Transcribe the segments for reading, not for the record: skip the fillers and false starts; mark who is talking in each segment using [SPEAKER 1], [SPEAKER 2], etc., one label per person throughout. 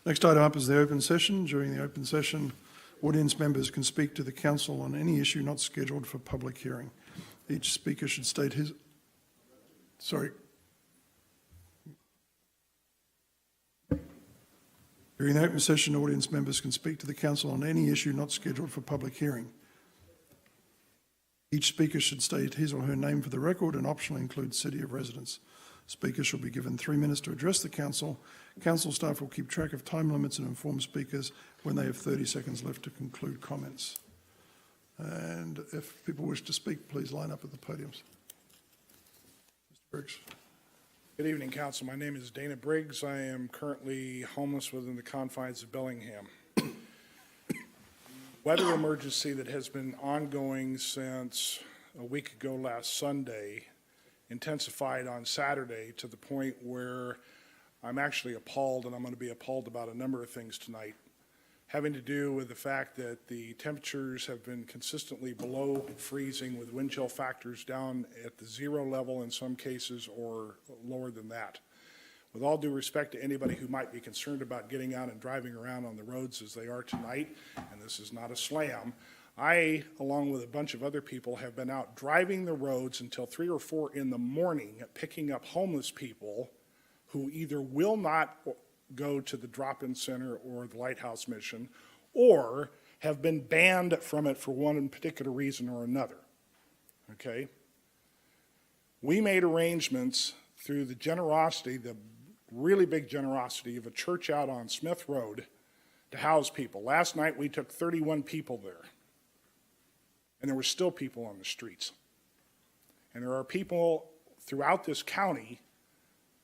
[SPEAKER 1] Next item up is the open session. During the open session, audience members can speak to the council on any issue not scheduled for public hearing. Each speaker should state his... Sorry. During the open session, audience members can speak to the council on any issue not scheduled for public hearing. Each speaker should state his or her name for the record and optionally include city of residence. Speakers shall be given 3 minutes to address the council. Council staff will keep track of time limits and inform speakers when they have 30 seconds left to conclude comments. And if people wish to speak, please line up at the podiums. Mr. Briggs.
[SPEAKER 2] Good evening, Council. My name is Dana Briggs. I am currently homeless within the confines of Bellingham. Weather emergency that has been ongoing since a week ago last Sunday intensified on Saturday to the point where I'm actually appalled, and I'm going to be appalled about a number of things tonight, having to do with the fact that the temperatures have been consistently below freezing with wind chill factors down at the 0 level in some cases or lower than that. With all due respect to anybody who might be concerned about getting out and driving around on the roads as they are tonight, and this is not a slam, I, along with a bunch of other people, have been out driving the roads until 3 or 4 in the morning picking up homeless people who either will not go to the drop-in center or the lighthouse mission, or have been banned from it for one particular reason or another, okay? We made arrangements through the generosity, the really big generosity of a church out on Smith Road to house people. Last night we took 31 people there, and there were still people on the streets. And there are people throughout this county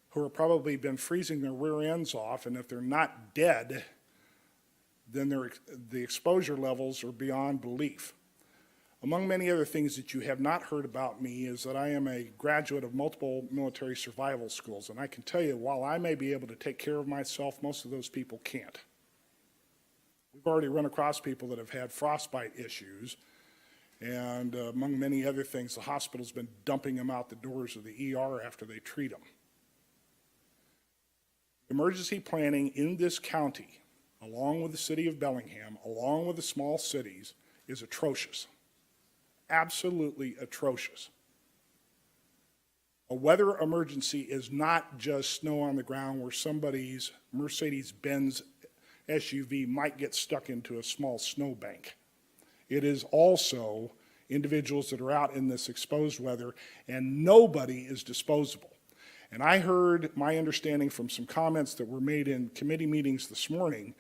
[SPEAKER 2] who have probably been freezing their rear ends off, and if they're not dead, then the exposure levels are beyond belief. Among many other things that you have not heard about me is that I am a graduate of multiple military survival schools, and I can tell you, while I may be able to take care of myself, most of those people can't. We've already run across people that have had frostbite issues, and among many other things, the hospital's been dumping them out the doors of the ER after they treat them. Emergency planning in this county, along with the city of Bellingham, along with the small cities, is atrocious. Absolutely atrocious. A weather emergency is not just snow on the ground where somebody's Mercedes-Benz SUV might get stuck into a small snowbank. It is also individuals that are out in this exposed weather, and nobody is disposable. And I heard my understanding from some comments that were made in committee meetings this morning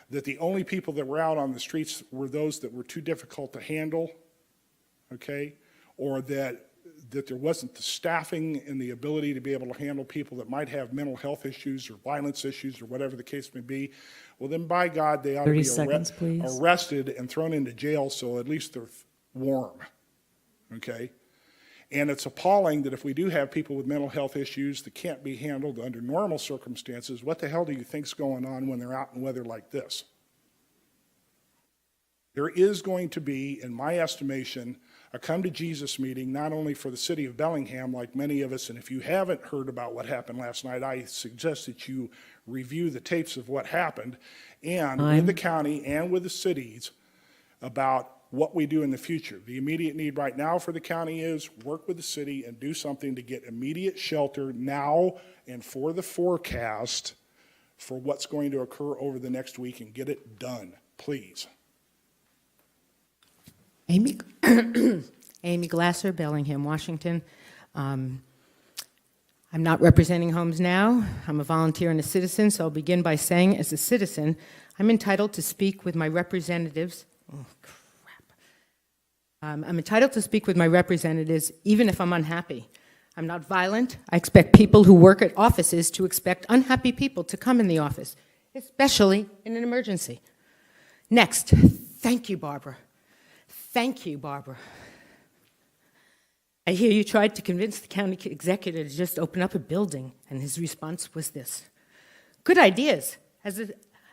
[SPEAKER 2] that the only people that were out on the streets were those that were too difficult to handle, okay, or that there wasn't the staffing and the ability to be able to handle people that might have mental health issues or violence issues or whatever the case may be. Well, then by God, they ought to be arrested and thrown into jail so at least they're warm, okay? And it's appalling that if we do have people with mental health issues that can't be handled under normal circumstances, what the hell do you think's going on when they're out in weather like this? There is going to be, in my estimation, a come to Jesus meeting, not only for the city of Bellingham, like many of us, and if you haven't heard about what happened last night, I suggest that you review the tapes of what happened, and with the county and with the cities about what we do in the future. The immediate need right now for the county is work with the city and do something to get immediate shelter now and for the forecast for what's going to occur over the next week, and get it done, please.
[SPEAKER 3] Amy, Amy Glasser, Bellingham, Washington. I'm not representing HomesNow. I'm a volunteer and a citizen, so I'll begin by saying, as a citizen, I'm entitled to speak with my representatives. Oh, crap. I'm entitled to speak with my representatives even if I'm unhappy. I'm not violent. I expect people who work at offices to expect unhappy people to come in the office, especially in an emergency. Next, thank you, Barbara. Thank you, Barbara. I hear you tried to convince the county executive to just open up a building, and his response was this: good ideas.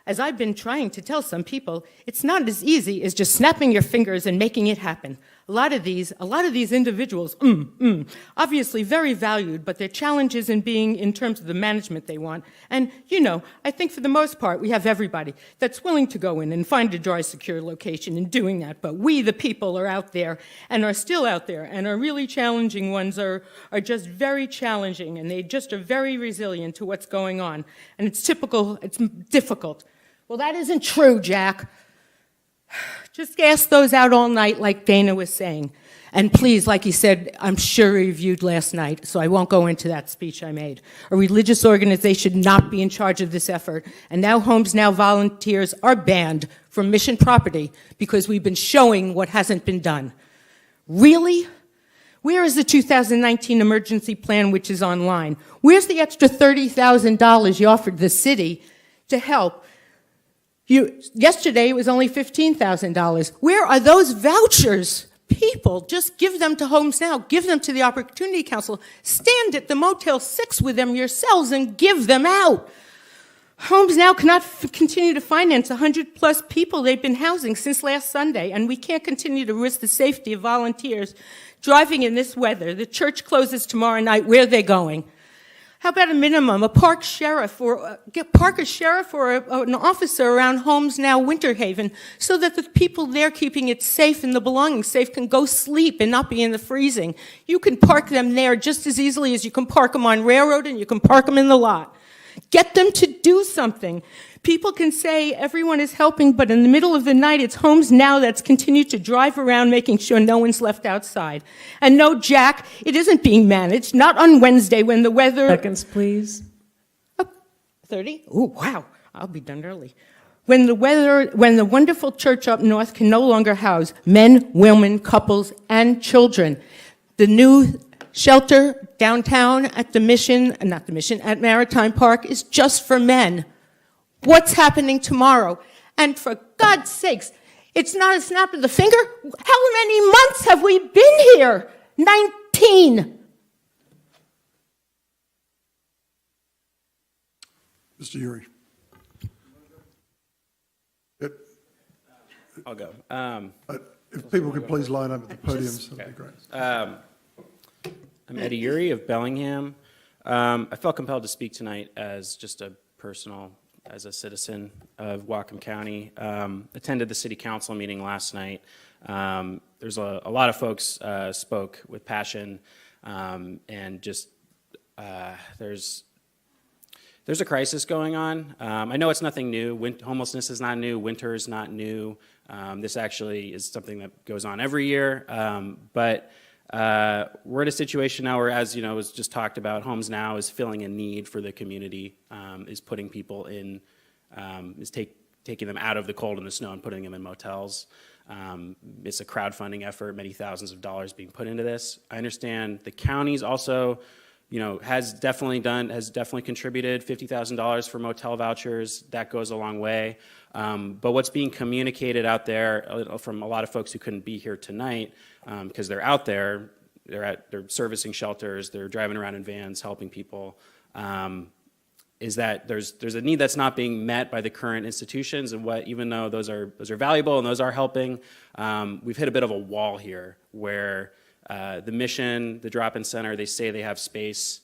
[SPEAKER 3] As I've been trying to tell some people, it's not as easy as just snapping your fingers and making it happen. A lot of these individuals, obviously very valued, but their challenges in being in terms of the management they want. And, I think for the most part, we have everybody that's willing to go in and find a dry, secure location in doing that. But we, the people, are out there and are still out there, and our really challenging ones are just very challenging, and they just are very resilient to what's going on. And it's typical, it's difficult. Well, that isn't true, Jack. Just ask those out all night, like Dana was saying. And please, like he said, I'm sure he reviewed last night, so I won't go into that speech I made. A religious organization should not be in charge of this effort. And now HomesNow volunteers are banned from mission property because we've been showing what hasn't been done. Really? Where is the 2019 emergency plan, which is online? Where's the extra $30,000 you offered the city to help? Yesterday, it was only $15,000. Where are those vouchers? People, just give them to HomesNow. Give them to the Opportunity Council. Stand at the Motel 6 with them yourselves and give them out. HomesNow cannot continue to finance 100-plus people they've been housing since last Sunday, and we can't continue to risk the safety of volunteers driving in this weather. The church closes tomorrow night. Where are they going? How about a minimum, park a sheriff or an officer around HomesNow Winter Haven so that the people there keeping it safe and the belongings safe can go sleep and not be in the freezing. You can park them there just as easily as you can park them on railroad and you can park them in the lot. Get them to do something. People can say everyone is helping, but in the middle of the night, it's HomesNow that's continued to drive around making sure no one's left outside. And no, Jack, it isn't being managed, not on Wednesday when the weather...
[SPEAKER 4] Seconds, please.
[SPEAKER 3] Oh, 30? Oh, wow, I'll be done early. When the wonderful church up north can no longer house men, women, couples, and children, the new shelter downtown at at Maritime Park is just for men. What's happening tomorrow? And for God's sakes, it's not a snap of the finger. How many months have we been here? 19.
[SPEAKER 1] Mr. Uri.
[SPEAKER 5] I'll go.
[SPEAKER 1] If people could please line up at the podiums, that'd be great.
[SPEAKER 5] I'm Eddie Uri of Bellingham. I felt compelled to speak tonight as just a citizen of Whatcom County. Attended the city council meeting last night. There's a lot of folks spoke with passion, and just there's a crisis going on. I know it's nothing new. Homelessness is not new. Winter is not new. This actually is something that goes on every year, but we're in a situation now where, as was just talked about, HomesNow is filling a need for the community, is putting people in, taking them out of the cold and the snow and putting them in motels. It's a crowdfunding effort, many thousands of dollars being put into this. I understand the county's also, has definitely contributed $50,000 for motel vouchers. That goes a long way. But what's being communicated out there from a lot of folks who couldn't be here tonight, because they're out there, they're servicing shelters, they're driving around in vans helping people, is that there's a need that's not being met by the current institutions, and even though those are valuable and those are helping, we've hit a bit of a wall here where the mission, the drop-in center, they say they have space,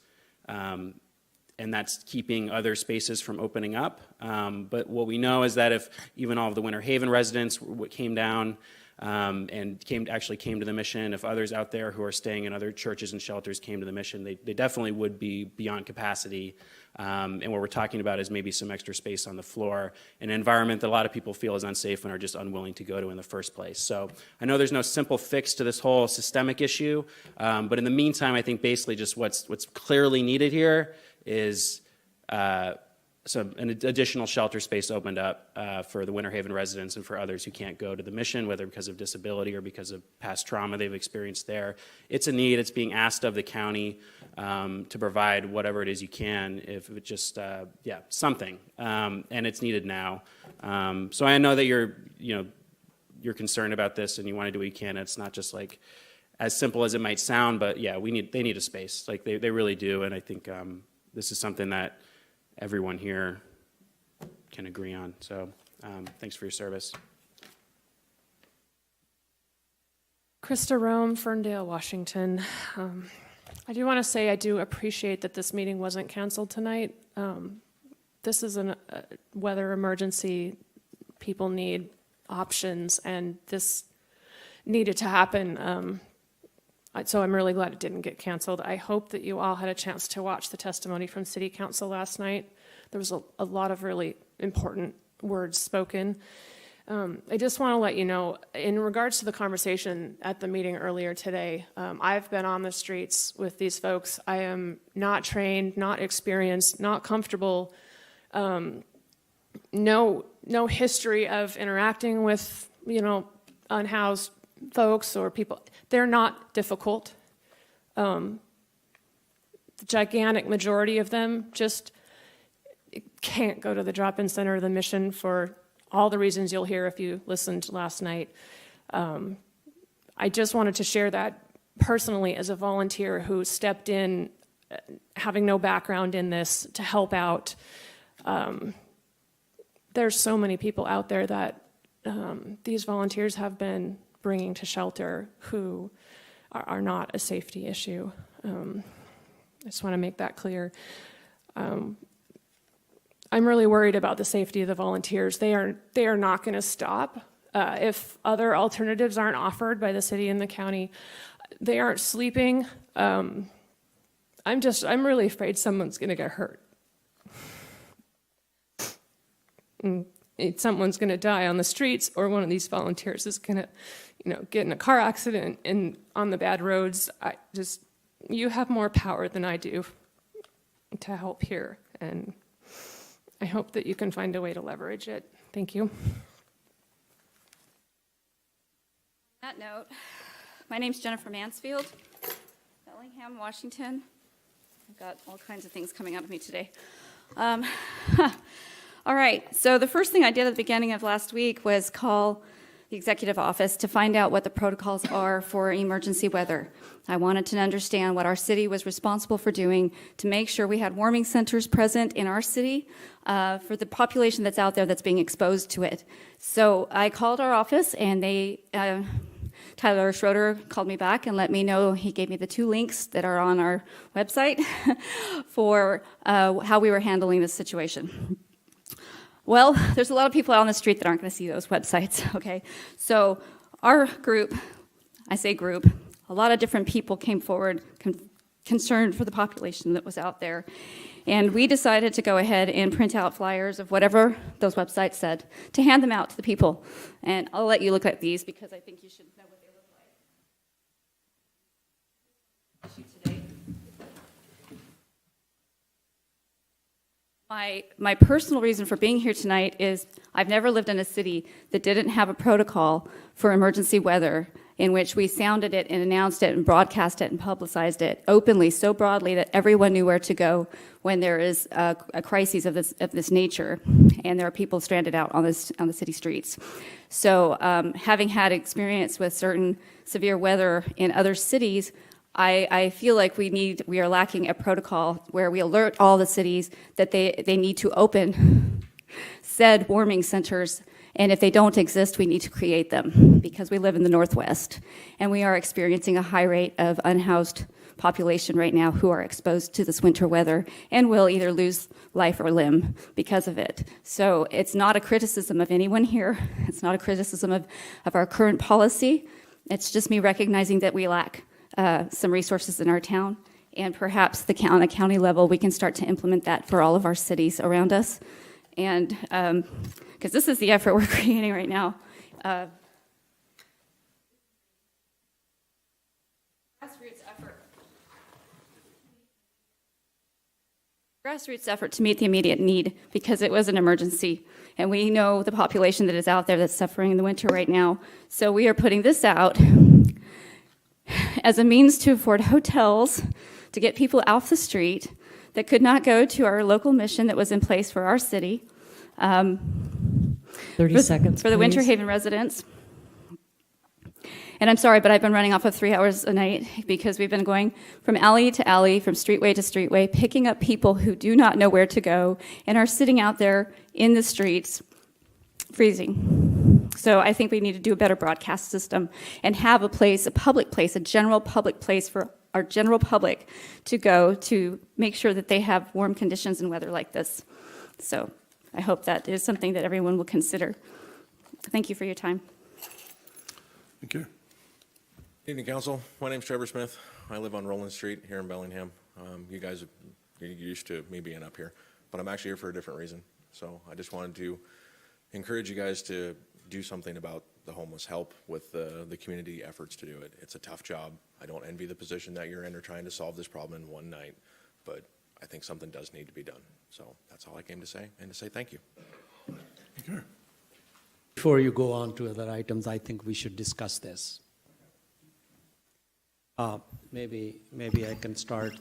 [SPEAKER 5] and that's keeping other spaces from opening up. But what we know is that if even all of the Winter Haven residents came down and actually came to the mission, if others out there who are staying in other churches and shelters came to the mission, they definitely would be beyond capacity. And what we're talking about is maybe some extra space on the floor, an environment that a lot of people feel is unsafe and are just unwilling to go to in the first place. So I know there's no simple fix to this whole systemic issue, but in the meantime, I think basically just what's clearly needed here is an additional shelter space opened up for the Winter Haven residents and for others who can't go to the mission, whether because of disability or because of past trauma they've experienced there. It's a need. It's being asked of the county to provide whatever it is you can, if it just, something. And it's needed now. So I know that you're concerned about this and you want to do what you can. It's not just like as simple as it might sound, but yeah, they need a space. Like they really do. And I think this is something that everyone here can agree on. So thanks for your service.
[SPEAKER 4] Krista Rome, Ferndale, Washington. I do want to say I do appreciate that this meeting wasn't canceled tonight. This is a weather emergency. People need options, and this needed to happen. So I'm really glad it didn't get canceled. I hope that you all had a chance to watch the testimony from City Council last night. There was a lot of really important words spoken. I just want to let you know, in regards to the conversation at the meeting earlier today, I've been on the streets with these folks. I am not trained, not experienced, not comfortable, no history of interacting with, unhoused folks or people. They're not difficult. The gigantic majority of them just can't go to the drop-in center of the Mission for all the reasons you'll hear if you listened last night. I just wanted to share that personally as a volunteer who stepped in, having no background in this, to help out. There's so many people out there that these volunteers have been bringing to shelter who are not a safety issue. I just want to make that clear. I'm really worried about the safety of the volunteers. They are not going to stop. If other alternatives aren't offered by the city and the county, they aren't sleeping. I'm really afraid someone's going to get hurt. Someone's going to die on the streets, or one of these volunteers is going to, get in a car accident and on the bad roads. You have more power than I do to help here, and I hope that you can find a way to leverage it. Thank you.
[SPEAKER 6] On that note, my name's Jennifer Mansfield, Bellingham, Washington. I've got all kinds of things coming out of me today. All right, so the first thing I did at the beginning of last week was call the executive office to find out what the protocols are for emergency weather. I wanted to understand what our city was responsible for doing to make sure we had warming centers present in our city for the population that's out there that's being exposed to it. So I called our office, and Tyler Schroeder called me back and let me know. He gave me the 2 links that are on our website for how we were handling this situation. Well, there's a lot of people out on the street that aren't going to see those websites, okay? So our group, I say group, a lot of different people came forward concerned for the population that was out there. And we decided to go ahead and print out flyers of whatever those websites said to hand them out to the people. And I'll let you look at these because I think you should know what they look like. Today. My personal reason for being here tonight is I've never lived in a city that didn't have a protocol for emergency weather in which we sounded it and announced it and broadcast it and publicized it openly, so broadly that everyone knew where to go when there is a crisis of this nature and there are people stranded out on the city streets. So having had experience with certain severe weather in other cities, I feel like we are lacking a protocol where we alert all the cities that they need to open said warming centers, and if they don't exist, we need to create them because we live in the Northwest, and we are experiencing a high rate of unhoused population right now who are exposed to this winter weather and will either lose life or limb because of it. So it's not a criticism of anyone here. It's not a criticism of our current policy. It's just me recognizing that we lack some resources in our town, and perhaps on a county level we can start to implement that for all of our cities around us. And because this is the effort we're creating right now. Grassroots effort to meet the immediate need because it was an emergency, and we know the population that is out there that's suffering in the winter right now. So we are putting this out as a means to afford hotels to get people off the street that could not go to our local mission that was in place for our city.
[SPEAKER 7] 30 seconds,
[SPEAKER 6] for the
[SPEAKER 7] please.
[SPEAKER 6] Winter Haven residents. And I'm sorry, but I've been running off of 3 hours a night because we've been going from alley to alley, from streetway to streetway, picking up people who do not know where to go and are sitting out there in the streets, freezing. So I think we need to do a better broadcast system and have a place, a public place, a general public place for our general public to go to make sure that they have warm conditions and weather like this. So I hope that is something that everyone will consider. Thank you for your time.
[SPEAKER 1] Thank you.
[SPEAKER 7] Evening, Council. My name's Trevor Smith. I live on Roland Street here in Bellingham. You guys are used to me being up here, but I'm actually here for a different reason. So I just wanted to encourage you guys to do something about the homeless, help with the community efforts to do it. It's a tough job. I don't envy the position that you're in or trying to solve this problem in one night, but I think something does need to be done. So that's all I came to say, and to say thank you.
[SPEAKER 1] Thank you.
[SPEAKER 8] Before you go on to other items, I think we should discuss this. Maybe I can start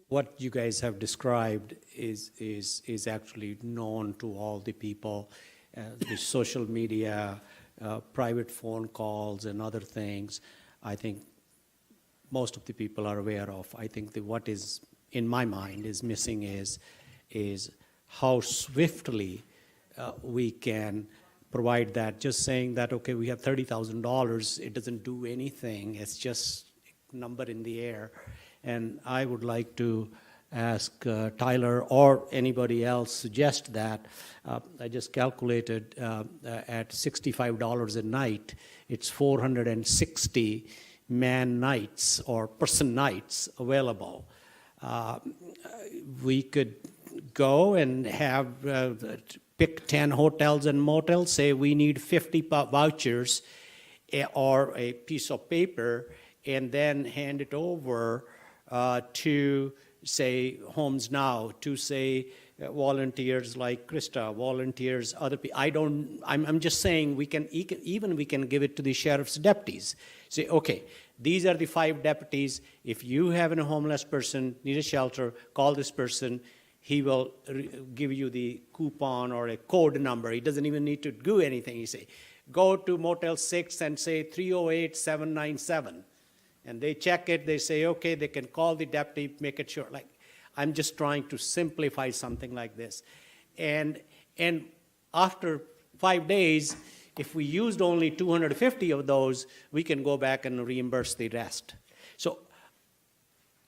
[SPEAKER 8] what you guys have described is actually known to all the people, the social media, private phone calls and other things. I think most of the people are aware of. I think that what is, in my mind, is missing is how swiftly we can provide that. Just saying that, okay, we have $30,000, it doesn't do anything. It's just a number in the air. And I would like to ask Tyler or anybody else suggest that. I just calculated at $65 a night, it's 460 man nights or person nights available. We could go and have pick 10 hotels and motels, say we need 50 vouchers or a piece of paper, and then hand it over to, say, HomesNow, to, say, volunteers like Krista, volunteers, other people. I'm just saying we can give it to the sheriff's deputies. Say, okay, these are the 5 deputies. If you have a homeless person, need a shelter, call this person. He will give you the coupon or a code number. He doesn't even need to do anything. You say, go to Motel 6 and say 308-797. And they check it, they say, okay, they can call the deputy, make it sure. Like, I'm just trying to simplify something like this. And after 5 days, if we used only 250 of those, we can go back and reimburse the rest. So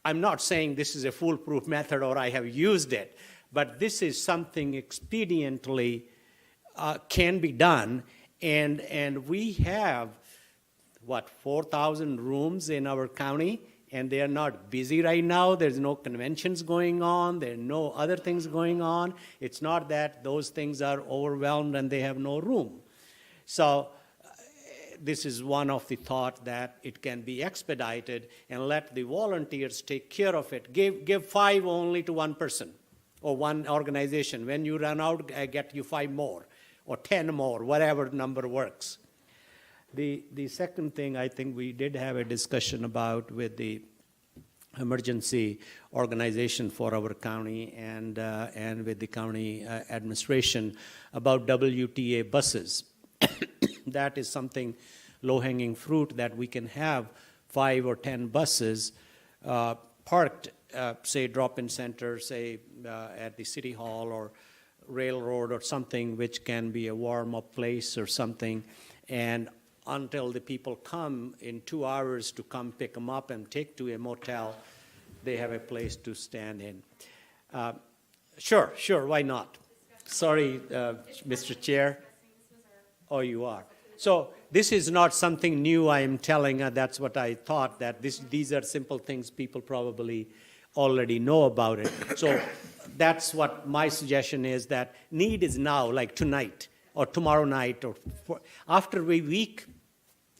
[SPEAKER 8] I'm not saying this is a foolproof method or I have used it, but this is something expediently can be done. And we have, 4,000 rooms in our county, and they are not busy right now. There's no conventions going on. There are no other things going on. It's not that those things are overwhelmed and they have no room. So this is one of the thought that it can be expedited and let the volunteers take care of it. Give 5 only to one person or one organization. When you run out, I get you 5 more or 10 more, whatever number works. The second thing I think we did have a discussion about with the emergency organization for our county and with the county administration about WTA buses. That is something low-hanging fruit that we can have 5 or 10 buses parked, say drop-in center, say at the city hall or railroad or something, which can be a warm-up place or something, and until the people come in 2 hours to come pick them up and take to a motel, they have a place to stand in. Sure, why not? Sorry, Mr. Chair. Oh, you are. So this is not something new I am telling. That's what I thought, that these are simple things people probably already know about it. So that's what my suggestion is, that need is now, like tonight or tomorrow night, or after a week,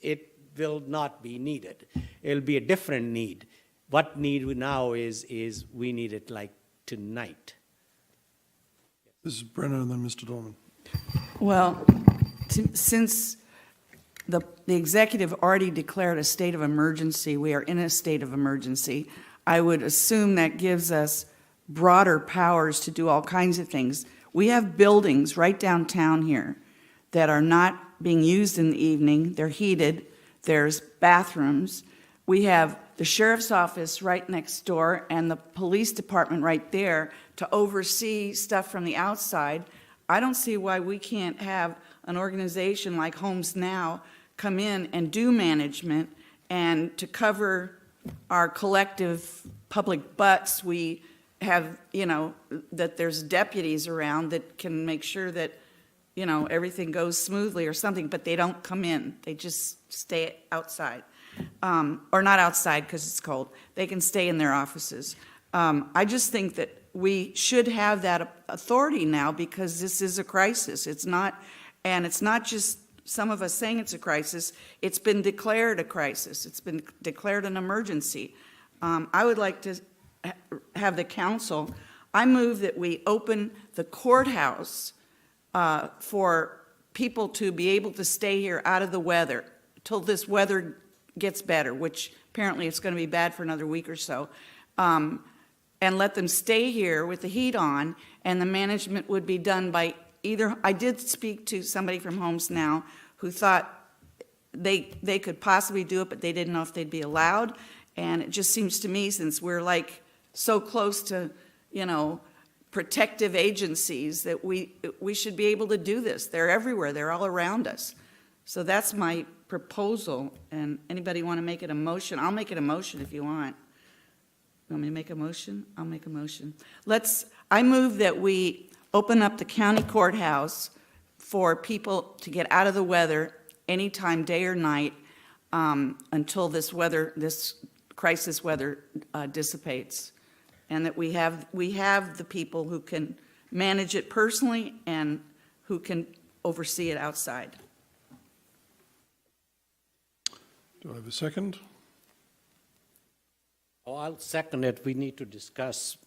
[SPEAKER 8] it will not be needed. It'll be a different need. What need we now is we need it like tonight.
[SPEAKER 1] This is Brennan and then Mr. Dorman.
[SPEAKER 9] Well, since the executive already declared a state of emergency, we are in a state of emergency, I would assume that gives us broader powers to do all kinds of things. We have buildings right downtown here that are not being used in the evening. They're heated. There's bathrooms. We have the sheriff's office right next door and the police department right there to oversee stuff from the outside. I don't see why we can't have an organization like HomesNow come in and do management, and to cover our collective public butts, we have, that there's deputies around that can make sure that, everything goes smoothly or something, but they don't come in. They just stay outside. Or not outside because it's cold. They can stay in their offices. I just think that we should have that authority now, because this is a crisis. It's not just some of us saying it's a crisis. It's been declared a crisis. It's been declared an emergency. I would like to have the council, I move that we open the courthouse for people to be able to stay here out of the weather till this weather gets better, which apparently it's going to be bad for another week or so, and let them stay here with the heat on, and the management would be done by either. I did speak to somebody from HomesNow who thought they could possibly do it, but they didn't know if they'd be allowed. And it just seems to me, since we're like so close to, protective agencies, that we should be able to do this. They're everywhere. They're all around us. So that's my proposal. And anybody want to make it a motion? I'll make it a motion if you want. You want me to make a motion? I'll make a motion. I move that we open up the county courthouse for people to get out of the weather anytime, day or night, until this crisis weather dissipates. And that we have the people who can manage it personally and who can oversee it outside.
[SPEAKER 1] Do I have a second?
[SPEAKER 8] Oh, I'll second it. We need to discuss.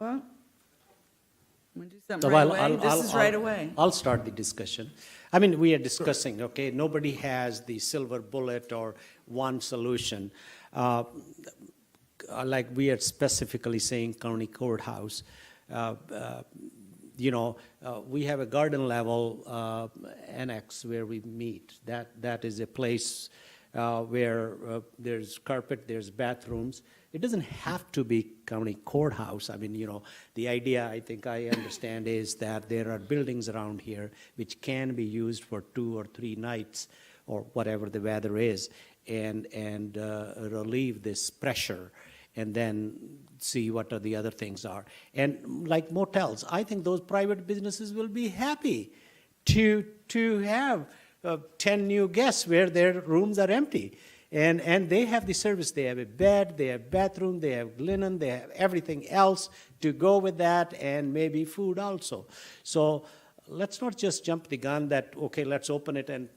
[SPEAKER 9] Well, we'll do something right away. This is right away.
[SPEAKER 8] I'll start the discussion. I mean, we are discussing, okay? Nobody has the silver bullet or one solution. Like we are specifically saying county courthouse. We have a garden level annex where we meet. That is a place where there's carpet, there's bathrooms. It doesn't have to be county courthouse. I mean, the idea, I think I understand, is that there are buildings around here which can be used for 2 or 3 nights or whatever the weather is, and relieve this pressure, and then see what are the other things are. And like motels, I think those private businesses will be happy to have 10 new guests where their rooms are empty. And they have the service. They have a bed, they have bathroom, they have linen, they have everything else to go with that, and maybe food also. So let's not just jump the gun that, okay, let's open it and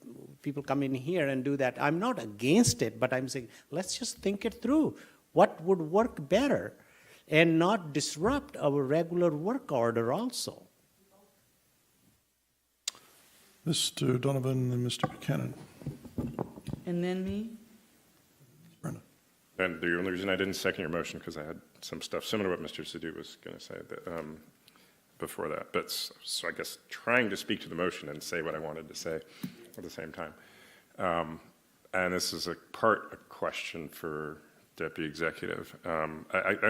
[SPEAKER 8] people come in here and do that. I'm not against it, but I'm saying let's just think it through. What would work better and not disrupt our regular work order also?
[SPEAKER 1] Mr. Donovan and Mr. Buchanan.
[SPEAKER 9] And then me?
[SPEAKER 1] Brenda.
[SPEAKER 10] And the only reason I didn't second your motion, because I had some stuff similar to what Mr. Sadhu was going to say before that. But so I guess trying to speak to the motion and say what I wanted to say at the same time. And this is a question for Deputy Executive.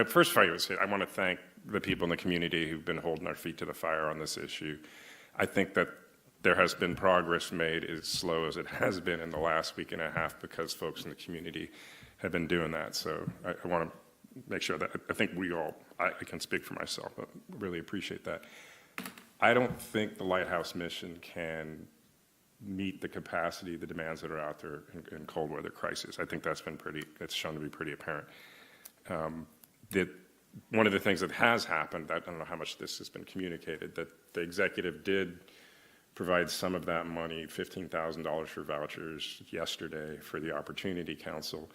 [SPEAKER 10] First, I would say I want to thank the people in the community who've been holding our feet to the fire on this issue. I think that there has been progress made, as slow as it has been in the last week and a half, because folks in the community have been doing that. So I want to make sure that I think I can speak for myself, but really appreciate that. I don't think the Lighthouse mission can meet the capacity, the demands that are out there in cold weather crisis. I think that's shown to be pretty apparent. That one of the things that has happened, I don't know how much this has been communicated, that the executive did provide some of that money, $15,000 for vouchers yesterday for the Opportunity Council.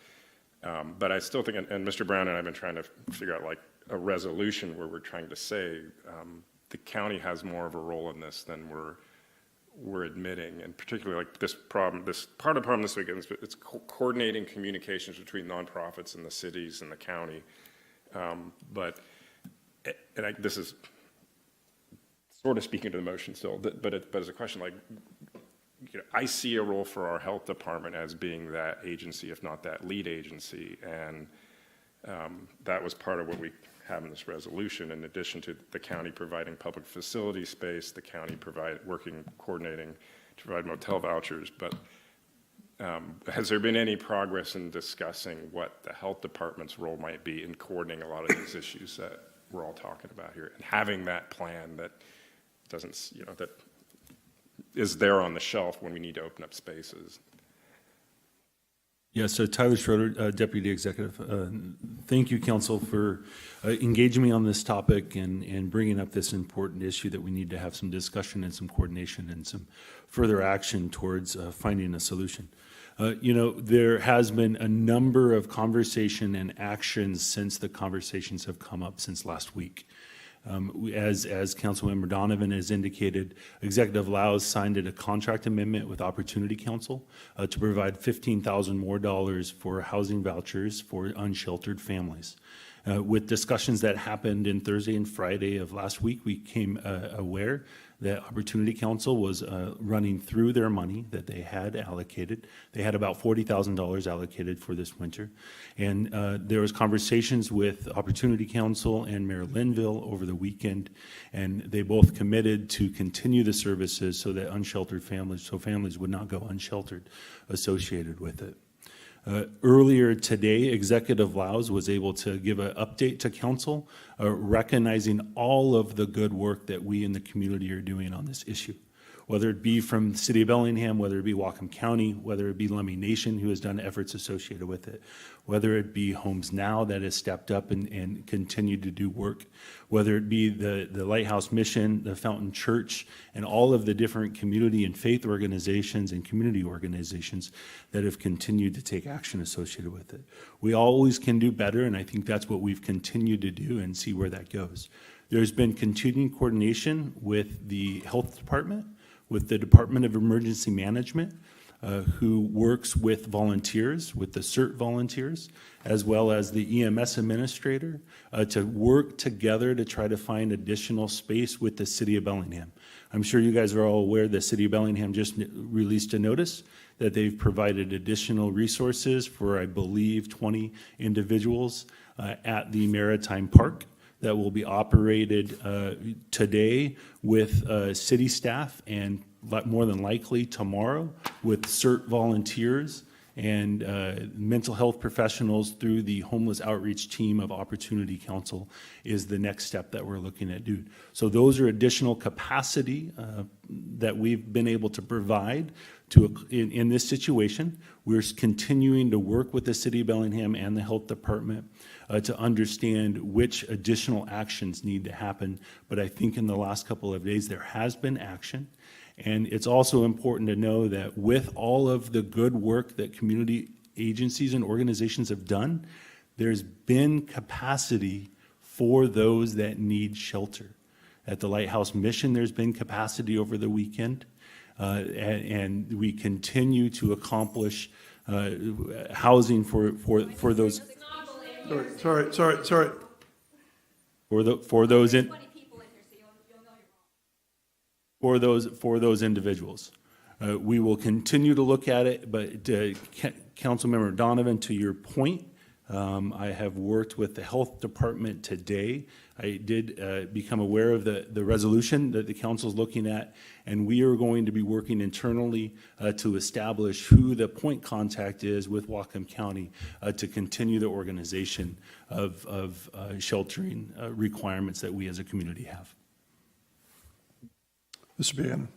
[SPEAKER 10] But I still think, and Mr. Brown and I have been trying to figure out like a resolution where we're trying to say the county has more of a role in this than we're admitting, and particularly like this part of the problem this weekend is it's coordinating communications between nonprofits and the cities and the county. This is sort of speaking to the motion still, but as a question, like, I see a role for our health department as being that agency, if not that lead agency, and that was part of what we having this resolution, in addition to the county providing public facility space, the county coordinating to provide motel vouchers. But has there been any progress in discussing what the health department's role might be in coordinating a lot of these issues that we're all talking about here, and having that plan that doesn't, that is there on the shelf when we need to open up spaces?
[SPEAKER 11] Yeah, so Tyler Schroeder, Deputy Executive. Thank you, Council, for engaging me on this topic and bringing up this important issue that we need to have some discussion and some coordination and some further action towards finding a solution. There has been a number of conversation and actions since the conversations have come up since last week. As Councilmember Donovan has indicated, Executive Laus signed a contract amendment with Opportunity Council to provide $15,000 more for housing vouchers for unsheltered families. With discussions that happened in Thursday and Friday of last week, we became aware that Opportunity Council was running through their money that they had allocated. They had about $40,000 allocated for this winter. And there was conversations with Opportunity Council and Mayor Linville over the weekend, and they both committed to continue the services so that families would not go unsheltered associated with it. Earlier today, Executive Laus was able to give an update to Council, recognizing all of the good work that we in the community are doing on this issue. Whether it be from the City of Bellingham, whether it be Whatcom County, whether it be Lummi Nation, who has done efforts associated with it, whether it be HomesNow that has stepped up and continued to do work, whether it be the Lighthouse Mission, the Fountain Church, and all of the different community and faith organizations and community organizations that have continued to take action associated with it. We always can do better, and I think that's what we've continued to do and see where that goes. There's been continuing coordination with the Health Department, with the Department of Emergency Management, who works with volunteers, with the CERT volunteers, as well as the EMS administrator, to work together to try to find additional space with the City of Bellingham. I'm sure you guys are all aware the City of Bellingham just released a notice that they've provided additional resources for, I believe, 20 individuals at the Maritime Park that will be operated today with city staff, and more than likely tomorrow with CERT volunteers and mental health professionals through the homeless outreach team of Opportunity Council is the next step that we're looking at doing. So those are additional capacity that we've been able to provide in this situation. We're continuing to work with the City of Bellingham and the Health Department to understand which additional actions need to happen. But I think in the last couple of days, there has been action. And it's also important to know that with all of the good work that community agencies and organizations have done, there's been capacity for those that need shelter. At the Lighthouse Mission, there's been capacity over the weekend, and we continue to accomplish housing for those.
[SPEAKER 1] Sorry.
[SPEAKER 11] For those individuals. We will continue to look at it, but Councilmember Donovan, to your point, I have worked with the Health Department today. I did become aware of the resolution that the council is looking at, and we are going to be working internally to establish who the point contact is with Whatcom County to continue the organization of sheltering requirements that we as a community have.
[SPEAKER 1] Mr. Buchanan.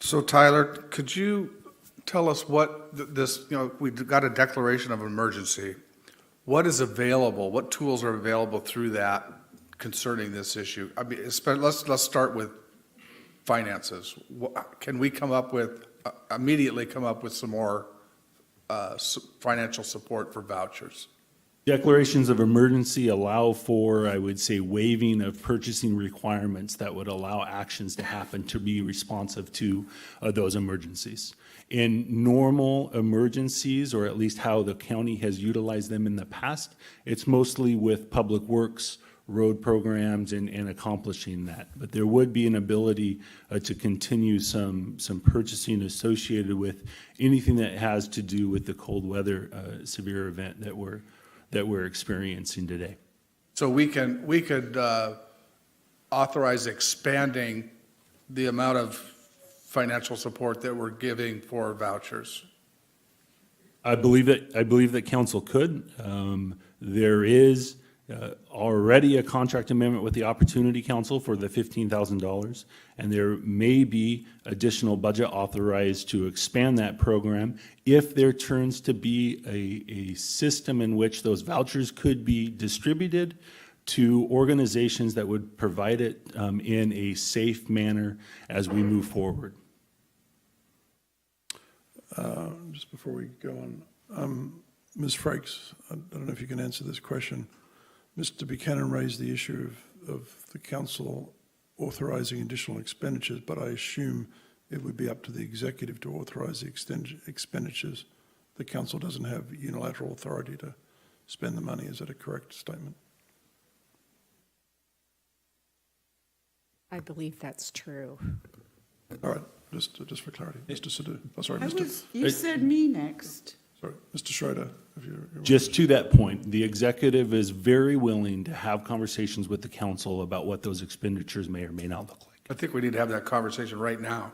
[SPEAKER 12] So Tyler, could you tell us what this, we've got a declaration of emergency. What is available? What tools are available through that concerning this issue? I mean, let's start with finances. Can we immediately come up with some more financial support for vouchers?
[SPEAKER 11] Declarations of emergency allow for, I would say, waiving of purchasing requirements that would allow actions to happen to be responsive to those emergencies. In normal emergencies, or at least how the county has utilized them in the past, it's mostly with public works, road programs, and accomplishing that. But there would be an ability to continue some purchasing associated with anything that has to do with the cold weather severe event that we're experiencing today.
[SPEAKER 12] So we could authorize expanding the amount of financial support that we're giving for vouchers.
[SPEAKER 11] I believe that council could. There is already a contract amendment with the Opportunity Council for the $15,000, and there may be additional budget authorized to expand that program if there turns to be a system in which those vouchers could be distributed to organizations that would provide it in a safe manner as we move forward.
[SPEAKER 1] Just before we go on, Ms. Frakes, I don't know if you can answer this question. Mr. Buchanan raised the issue of the council authorizing additional expenditures, but I assume it would be up to the executive to authorize the expenditures. The council doesn't have unilateral authority to spend the money. Is that a correct statement?
[SPEAKER 13] I believe that's true.
[SPEAKER 1] All right, just for clarity. Mr. Sadhu. Oh, sorry,
[SPEAKER 9] You said me next.
[SPEAKER 1] Sorry, Mr. Schroeder. If you're
[SPEAKER 11] Just to that point, the executive is very willing to have conversations with the council about what those expenditures may or may not look like.
[SPEAKER 12] I think we need to have that conversation right now.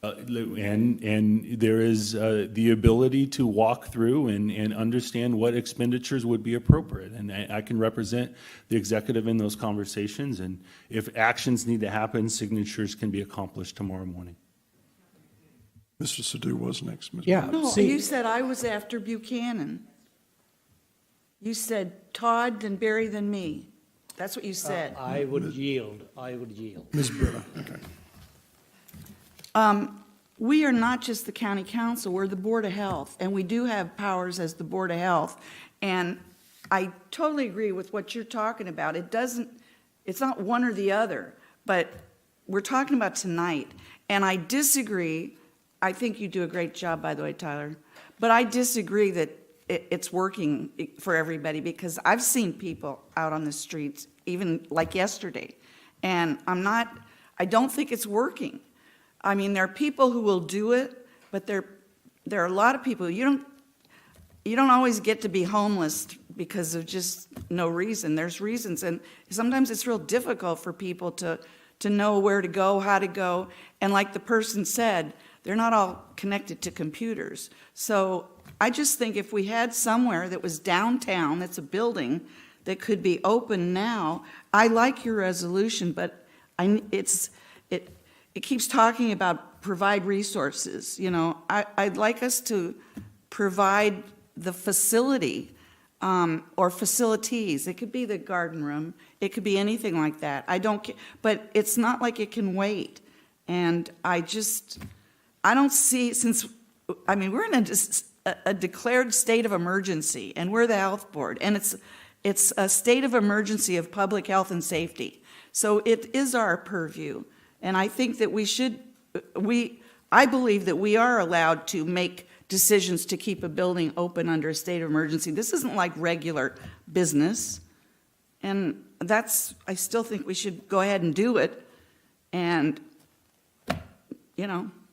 [SPEAKER 11] And there is the ability to walk through and understand what expenditures would be appropriate. And I can represent the executive in those conversations. And if actions need to happen, signatures can be accomplished tomorrow morning.
[SPEAKER 1] Mr. Sadhu was next. Ms.
[SPEAKER 8] Yeah.
[SPEAKER 9] No,
[SPEAKER 8] See-
[SPEAKER 9] you said I was after Buchanan. You said Todd, then Barry, then me. That's what you said.
[SPEAKER 8] I would yield.
[SPEAKER 1] Ms. Britta, okay.
[SPEAKER 9] We are not just the county council, we're the Board of Health, and we do have powers as the Board of Health. And I totally agree with what you're talking about. It's not one or the other, but we're talking about tonight. And I disagree. I think you do a great job, by the way, Tyler. But I disagree that it's working for everybody, because I've seen people out on the streets, even like yesterday, and I don't think it's working. I mean, there are people who will do it, but there are a lot of people, you don't always get to be homeless because of just no reason. There's reasons, and sometimes it's real difficult for people to know where to go, how to go, and like the person said, they're not all connected to computers. So I just think if we had somewhere that was downtown, that's a building that could be open now, I like your resolution, but it keeps talking about provide resources. You know, I'd like us to provide the facility or facilities. It could be the garden room. It could be anything like that. I don't care, but it's not like it can wait. And I don't see, we're in a declared state of emergency, and we're the health board, and it's a state of emergency of public health and safety. So it is our purview. And I think that I believe that we are allowed to make decisions to keep a building open under a state of emergency. This isn't like regular business. And I still think we should go ahead and do it. And,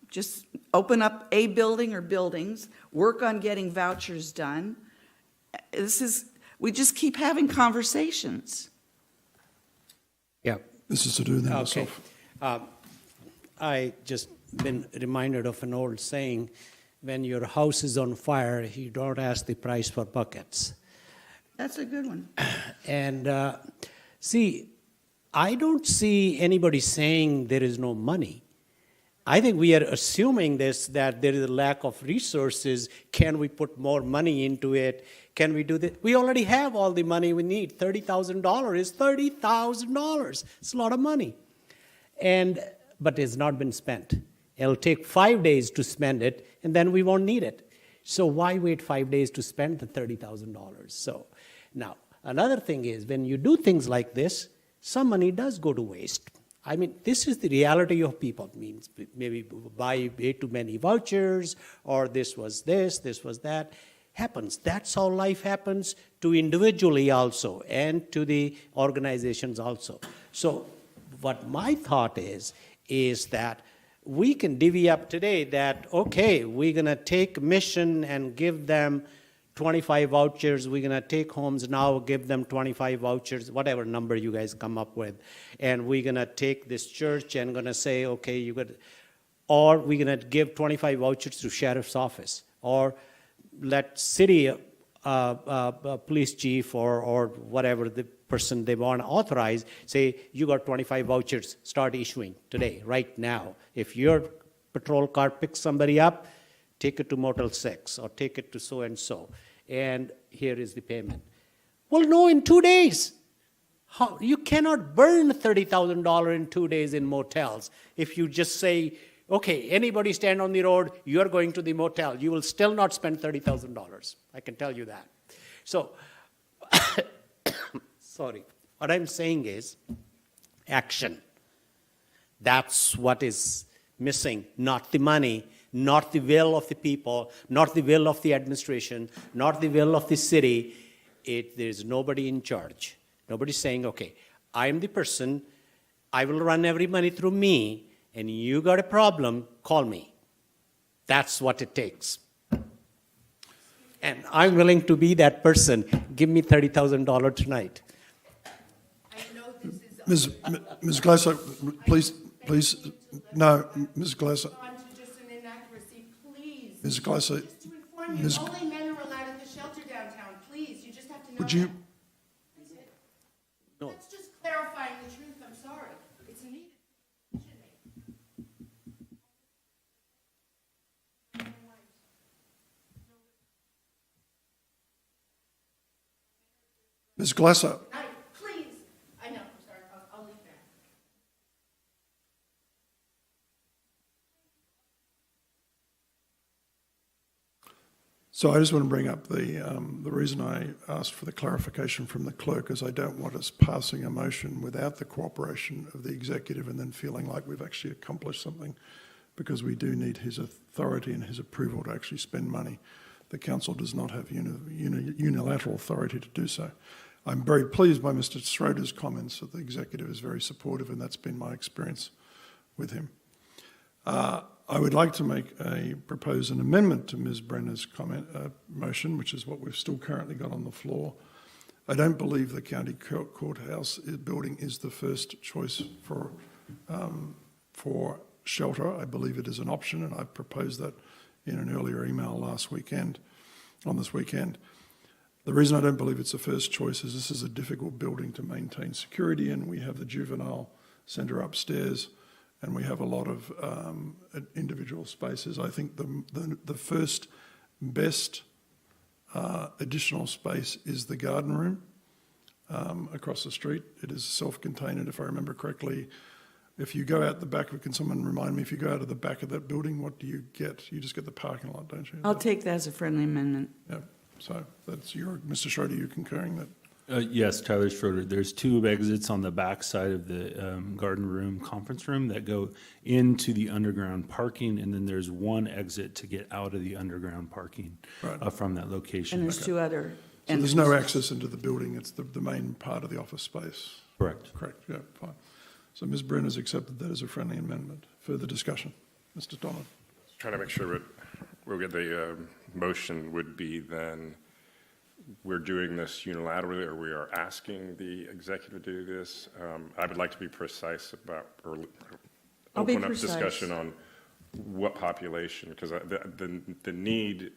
[SPEAKER 9] just open up a building or buildings, work on getting vouchers done. We just keep having conversations.
[SPEAKER 8] Yeah.
[SPEAKER 1] This is to do that
[SPEAKER 8] Okay.
[SPEAKER 1] myself.
[SPEAKER 8] I just been reminded of an old saying, when your house is on fire, you don't ask the price for buckets.
[SPEAKER 9] That's a good one.
[SPEAKER 8] And see, I don't see anybody saying there is no money. I think we are assuming that there is a lack of resources. Can we put more money into it? Can we do that? We already have all the money we need. $30,000 is $30,000. It's a lot of money. But it's not been spent. It'll take 5 days to spend it, and then we won't need it. So why wait 5 days to spend the $30,000? So now, another thing is, when you do things like this, some money does go to waste. This is the reality of people. It means maybe buy way too many vouchers, or this was that. Happens. That's how life happens to individually also, and to the organizations also. So what my thought is that we can divvy up today that, okay, we're going to take mission and give them 25 vouchers, we're going to take HomesNow, give them 25 vouchers, whatever number you guys come up with, and we're going to take this church and going to say, okay, you got, or we're going to give 25 vouchers to sheriff's office, or let city police chief or whatever the person they want to authorize, say, you got 25 vouchers, start issuing today, right now. If your patrol car picks somebody up, take it to Motel 6, or take it to so-and-so, and here is the payment. Well, no, in 2 days. How, you cannot burn $30,000 in 2 days in motels. If you just say, okay, anybody stand on the road, you're going to the motel, you will still not spend $30,000. I can tell you that. So, sorry, what I'm saying is action. That's what is missing, not the money, not the will of the people, not the will of the administration, not the will of the city. There's nobody in charge. Nobody's saying, okay, I'm the person, I will run every money through me, and you got a problem, call me. That's what it takes. And I'm willing to be that person. Give me $30,000 tonight.
[SPEAKER 1] Ms. Glasser, please, no, Ms. Glasser. Ms. Glasser, Ms.
[SPEAKER 3] Only men are allowed at the shelter downtown. Please, you just have to know.
[SPEAKER 1] Would you,
[SPEAKER 8] No.
[SPEAKER 3] That's just clarifying the truth. I'm sorry. It's needed.
[SPEAKER 1] Ms. Glasser,
[SPEAKER 3] Please. I know. I'm sorry. I'll leave that.
[SPEAKER 1] so I just want to bring up the reason I asked for the clarification from the clerk is I don't want us passing a motion without the cooperation of the executive and then feeling like we've actually accomplished something, because we do need his authority and his approval to actually spend money. The council does not have unilateral authority to do so. I'm very pleased by Mr. Schroeder's comments that the executive is very supportive, and that's been my experience with him. I would like to propose an amendment to Ms. Brenner's motion, which is what we've still currently got on the floor. I don't believe the county courthouse building is the first choice for shelter. I believe it is an option, and I proposed that in an earlier email on this weekend. The reason I don't believe it's the first choice is this is a difficult building to maintain security in. We have the juvenile centre upstairs, and we have a lot of individual spaces. I think the first best additional space is the garden room across the street. It is self-contained, and if I remember correctly, if you go out the back, can someone remind me, if you go out of the back of that building, what do you get? You just get the parking lot, don't you?
[SPEAKER 9] I'll take that as a friendly amendment.
[SPEAKER 1] Yeah, so that's Mr. Schroeder, you're concurring that?
[SPEAKER 11] Yes, Tyler Schroeder. There's two exits on the back side of the garden room, conference room that go into the underground parking, and then there's one exit to get out of the underground parking from that location.
[SPEAKER 9] And there's two other.
[SPEAKER 1] So there's no access into the building, it's the main part of the office space?
[SPEAKER 11] Correct.
[SPEAKER 1] Correct, yeah, fine. So Ms. Brenner's accepted that as a friendly amendment. Further discussion? Mr. Donald?
[SPEAKER 10] Trying to make sure we'll get the motion would be then, we're doing this unilaterally, or we are asking the executive to do this. I would like to be precise about, or open up discussion on what population, because the need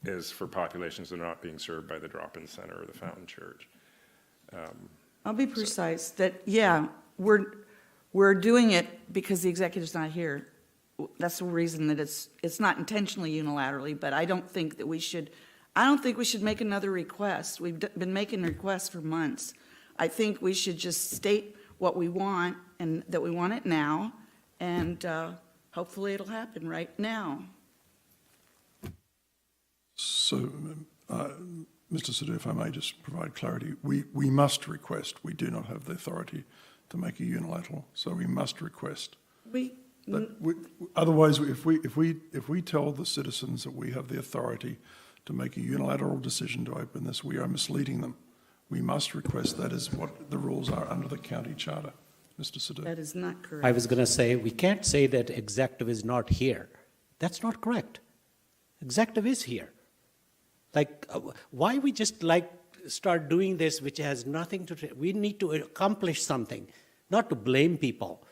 [SPEAKER 10] is for populations that are not being served by the drop-in center or the Fountain Church.
[SPEAKER 9] I'll be precise that, yeah, we're doing it because the executive's not here. That's the reason that it's not intentionally unilaterally, but I don't think we should make another request. We've been making requests for months. I think we should just state what we want and that we want it now, and hopefully it'll happen right now.
[SPEAKER 1] So, Mr. Sidhu, if I may just provide clarity, we must request. We do not have the authority to make a unilateral, so we must request. Otherwise, if we tell the citizens that we have the authority to make a unilateral decision to open this, we are misleading them. We must request. That is what the rules are under the county charter. Mr. Sidhu.
[SPEAKER 9] That is not correct.
[SPEAKER 8] I was going to say, we can't say that executive is not here. That's not correct. Executive is here. Like, why we just like start doing this, which has nothing to, we need to accomplish something, not to blame people.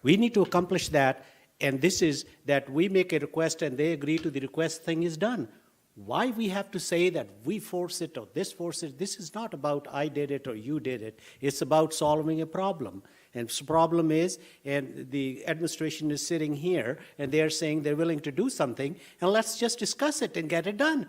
[SPEAKER 8] We need to accomplish that, and this is that we make a request and they agree to the request, thing is done. Why we have to say that we force it or this force it? This is not about I did it or you did it. It's about solving a problem. And the problem is, and the administration is sitting here, and they're saying they're willing to do something, and let's just discuss it and get it done.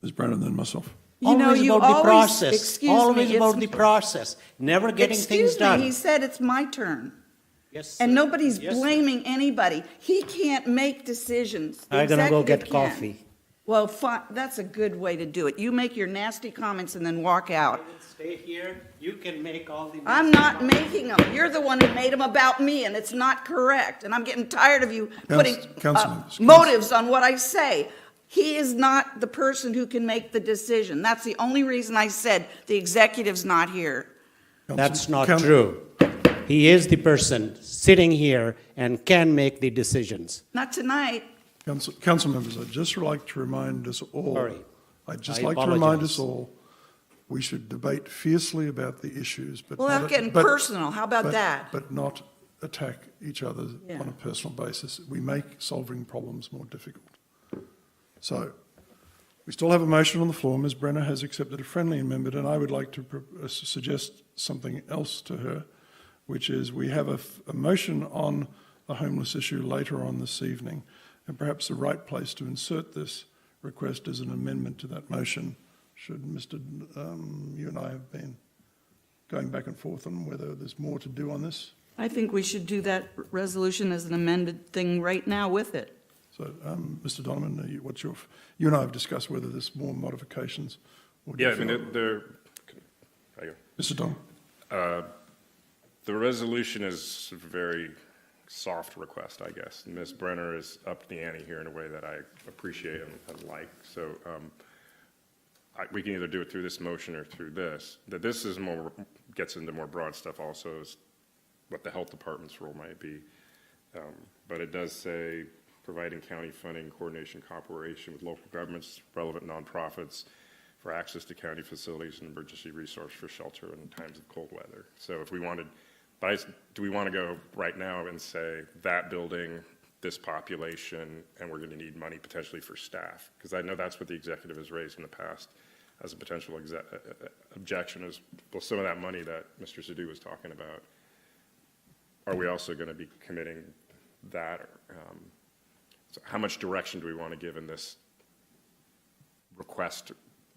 [SPEAKER 1] Ms. Brennan, then myself.
[SPEAKER 8] Always
[SPEAKER 9] you
[SPEAKER 8] about the
[SPEAKER 9] always,
[SPEAKER 8] process.
[SPEAKER 9] excuse me,
[SPEAKER 8] Always
[SPEAKER 9] it's-
[SPEAKER 8] about the process. Never getting things
[SPEAKER 9] Excuse
[SPEAKER 8] done.
[SPEAKER 9] me, he said it's my turn.
[SPEAKER 8] Yes,
[SPEAKER 9] And
[SPEAKER 8] sir.
[SPEAKER 9] nobody's
[SPEAKER 8] Yes, sir.
[SPEAKER 9] blaming anybody. He can't make decisions. The
[SPEAKER 8] I'm gonna go
[SPEAKER 9] executive
[SPEAKER 8] get
[SPEAKER 9] can.
[SPEAKER 8] coffee.
[SPEAKER 9] Well, that's a good way to do it. You make your nasty comments and then walk out.
[SPEAKER 8] Stay here. You can make all the.
[SPEAKER 9] I'm not making them. You're the one who made them about me, and it's not correct. And I'm getting tired of you putting
[SPEAKER 1] Council members,
[SPEAKER 9] motives on what I say. He is not the person who can make the decision. That's the only reason I said the executive's not here.
[SPEAKER 8] That's not
[SPEAKER 1] Council-
[SPEAKER 8] true. He is the person sitting here and can make the decisions.
[SPEAKER 9] Not tonight.
[SPEAKER 1] Council members, I'd just like to remind us all.
[SPEAKER 8] Sorry.
[SPEAKER 1] I'd just
[SPEAKER 8] I
[SPEAKER 1] like to remind
[SPEAKER 8] apologize.
[SPEAKER 1] us all, we should debate fiercely about the issues, but
[SPEAKER 9] Well,
[SPEAKER 1] not.
[SPEAKER 9] I'm getting
[SPEAKER 1] but-
[SPEAKER 9] personal. How about
[SPEAKER 1] but-
[SPEAKER 9] that?
[SPEAKER 1] But not attack each other
[SPEAKER 9] Yeah.
[SPEAKER 1] on a personal basis. We make solving problems more difficult. So, we still have a motion on the floor. Ms. Brenner has accepted a friendly amendment, and I would like to suggest something else to her, which is we have a motion on the homeless issue later on this evening, and perhaps the right place to insert this request is an amendment to that motion, should Mr. You and I have been going back and forth on whether there's more to do on this.
[SPEAKER 9] I think we should do that resolution as an amended thing right now with it.
[SPEAKER 1] So, Mr. Donovan, you and I have discussed whether there's more modifications. Or do you
[SPEAKER 10] Yeah, I mean,
[SPEAKER 1] feel-
[SPEAKER 10] there, there you
[SPEAKER 1] Mr. Donovan.
[SPEAKER 10] go. The resolution is a very soft request, I guess. Ms. Brenner is up the ante here in a way that I appreciate and like. So we can either do it through this motion or through this. That this is more, gets into more broad stuff also, is what the health department's role might be. But it does say providing county funding, coordination, cooperation with local governments, relevant nonprofits for access to county facilities and emergency resource for shelter in times of cold weather. So if we wanted, do we want to go right now and say that building, this population, and we're going to need money potentially for staff? Because I know that's what the executive has raised in the past as a potential objection is, well, some of that money that Mr. Sadhu was talking about, are we also going to be committing that? So how much direction do we want to give in this request,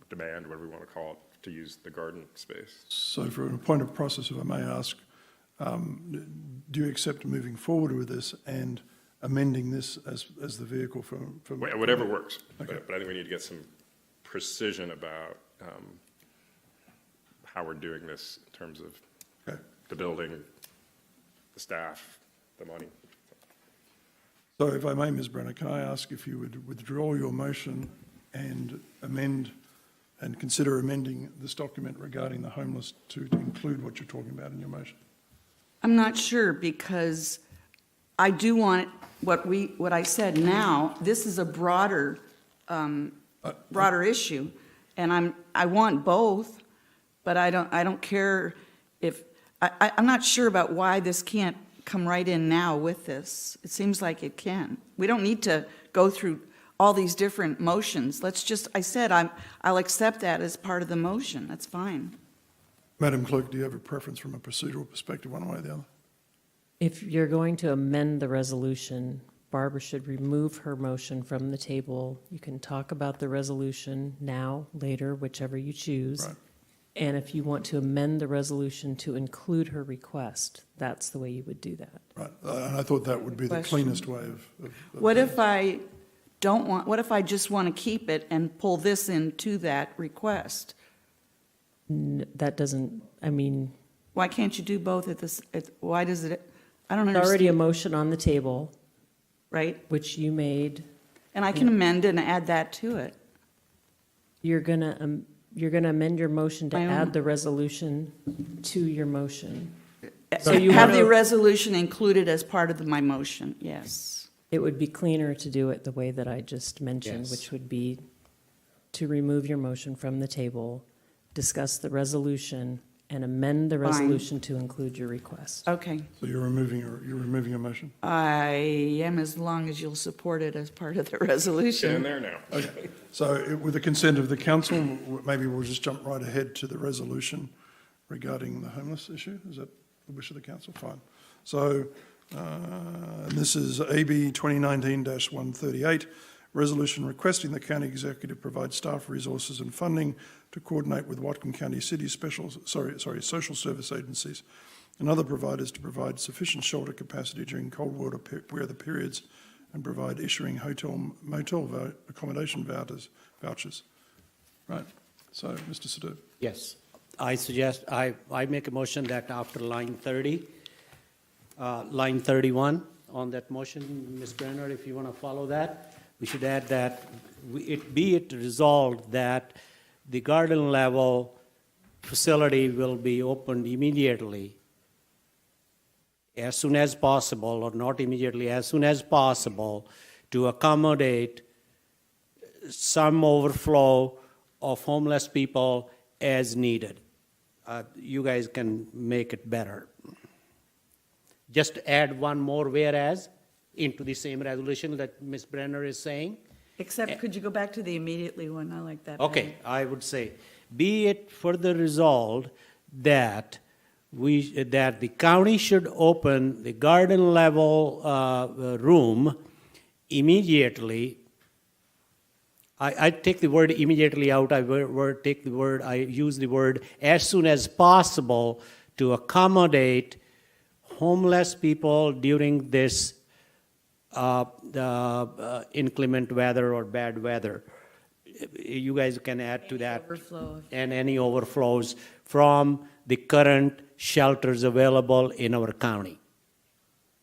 [SPEAKER 10] demand, whatever we want to call it, to use the garden space?
[SPEAKER 1] So for a point of process, if I may ask, do you accept moving forward with this and amending this as the vehicle for?
[SPEAKER 10] Whatever works.
[SPEAKER 1] Okay.
[SPEAKER 10] But I think we need to get some precision about how we're doing this in terms of
[SPEAKER 1] Okay.
[SPEAKER 10] the building, the staff, the money.
[SPEAKER 1] So if I may, Ms. Brenner, can I ask if you would withdraw your motion and amend and consider amending this document regarding the homeless to include what you're talking about in your motion?
[SPEAKER 9] I'm not sure, because I do want what I said now. This is a broader issue, and I want both, but I don't care if I'm not sure about why this can't come right in now with this. It seems like it can. We don't need to go through all these different motions. Let's just, I said I'll accept that as part of the motion. That's fine.
[SPEAKER 1] Madam Clerk, do you have a preference from a procedural perspective, one way or the other?
[SPEAKER 13] If you're going to amend the resolution, Barbara should remove her motion from the table. You can talk about the resolution now, later, whichever you choose.
[SPEAKER 1] Right.
[SPEAKER 13] And if you want to amend the resolution to include her request, that's the way you would do that.
[SPEAKER 1] Right, and I thought that would be the
[SPEAKER 9] Question.
[SPEAKER 1] cleanest way of.
[SPEAKER 9] What if I what if I just want to keep it and pull this into that request?
[SPEAKER 13] That doesn't, I mean,
[SPEAKER 9] Why can't you do both at this, why does it, I don't
[SPEAKER 13] there's already a
[SPEAKER 9] understand,
[SPEAKER 13] motion on the table,
[SPEAKER 9] right?
[SPEAKER 13] which you made.
[SPEAKER 9] And I can amend it and add that to it.
[SPEAKER 13] You're gonna amend your motion to
[SPEAKER 9] I own-
[SPEAKER 13] add the resolution to your motion. So you
[SPEAKER 9] Have
[SPEAKER 13] wanna-
[SPEAKER 9] the resolution included as part of my motion, yes.
[SPEAKER 13] It would be cleaner to do it the way that I just mentioned,
[SPEAKER 8] Yes.
[SPEAKER 13] which would be to remove your motion from the table, discuss the resolution, and amend the
[SPEAKER 9] Fine.
[SPEAKER 13] resolution to include your request.
[SPEAKER 9] Okay.
[SPEAKER 1] So you're removing a motion?
[SPEAKER 9] I am, as long as you'll support it as part of the resolution.
[SPEAKER 10] Get in there now.
[SPEAKER 1] Okay, so with the consent of the council, maybe we'll just jump right ahead to the resolution regarding the homeless issue. Is that the wish of the council? Fine. So this is AB 2019-138, resolution requesting the county executive provide staff resources and funding to coordinate with Whatcom County City social service agencies and other providers to provide sufficient shelter capacity during cold weather periods and provide issuing motel accommodation vouchers. Right. So, Mr. Sadhu.
[SPEAKER 8] Yes. I suggest, I make a motion that after line 30, line 31 on that motion, Ms. Brenner, if you want to follow that, we should add that be it resolved that the garden level facility will be opened immediately as soon as possible, or not immediately, as soon as possible, to accommodate some overflow of homeless people as needed. You guys can make it better. Just add one more whereas into the same resolution that Ms. Brenner is saying.
[SPEAKER 9] Except, could you go back to the immediately one? I like that.
[SPEAKER 8] Okay, I would say, be it further resolved that that the county should open the garden level room immediately. I take the word immediately out. I use the word as soon as possible to accommodate homeless people during this inclement weather or bad weather. You guys can add to that.
[SPEAKER 9] Overflow.
[SPEAKER 8] And any overflows from the current shelters available in our county.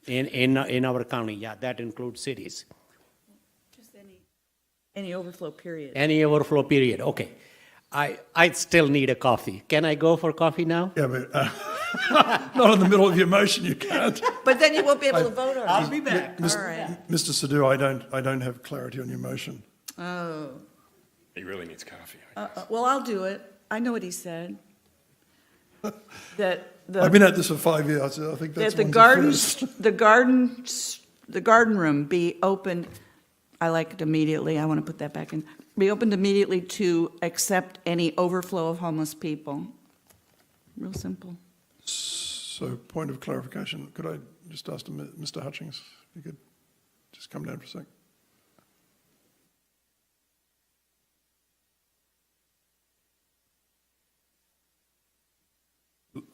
[SPEAKER 8] In our county, yeah, that includes cities.
[SPEAKER 9] Just any overflow period.
[SPEAKER 8] Any overflow period, okay. I still need a coffee. Can I go for coffee now?
[SPEAKER 1] Yeah, but not in the middle of your motion, you can't.
[SPEAKER 9] But then you won't be able to vote on it.
[SPEAKER 8] I'll be back.
[SPEAKER 9] All right.
[SPEAKER 1] Mr. Sadhu, I don't have clarity on your motion.
[SPEAKER 9] Oh.
[SPEAKER 10] He really needs coffee.
[SPEAKER 9] Well, I'll do it. I know what he said. That
[SPEAKER 1] I've been at this for 5 years. I think that's
[SPEAKER 9] that the garden room be opened. I like it immediately. I want to put that back in. Be opened immediately to accept any overflow of homeless people. Real simple.
[SPEAKER 1] So, point of clarification, could I just ask Mr. Hutchings if you could just come down for a sec?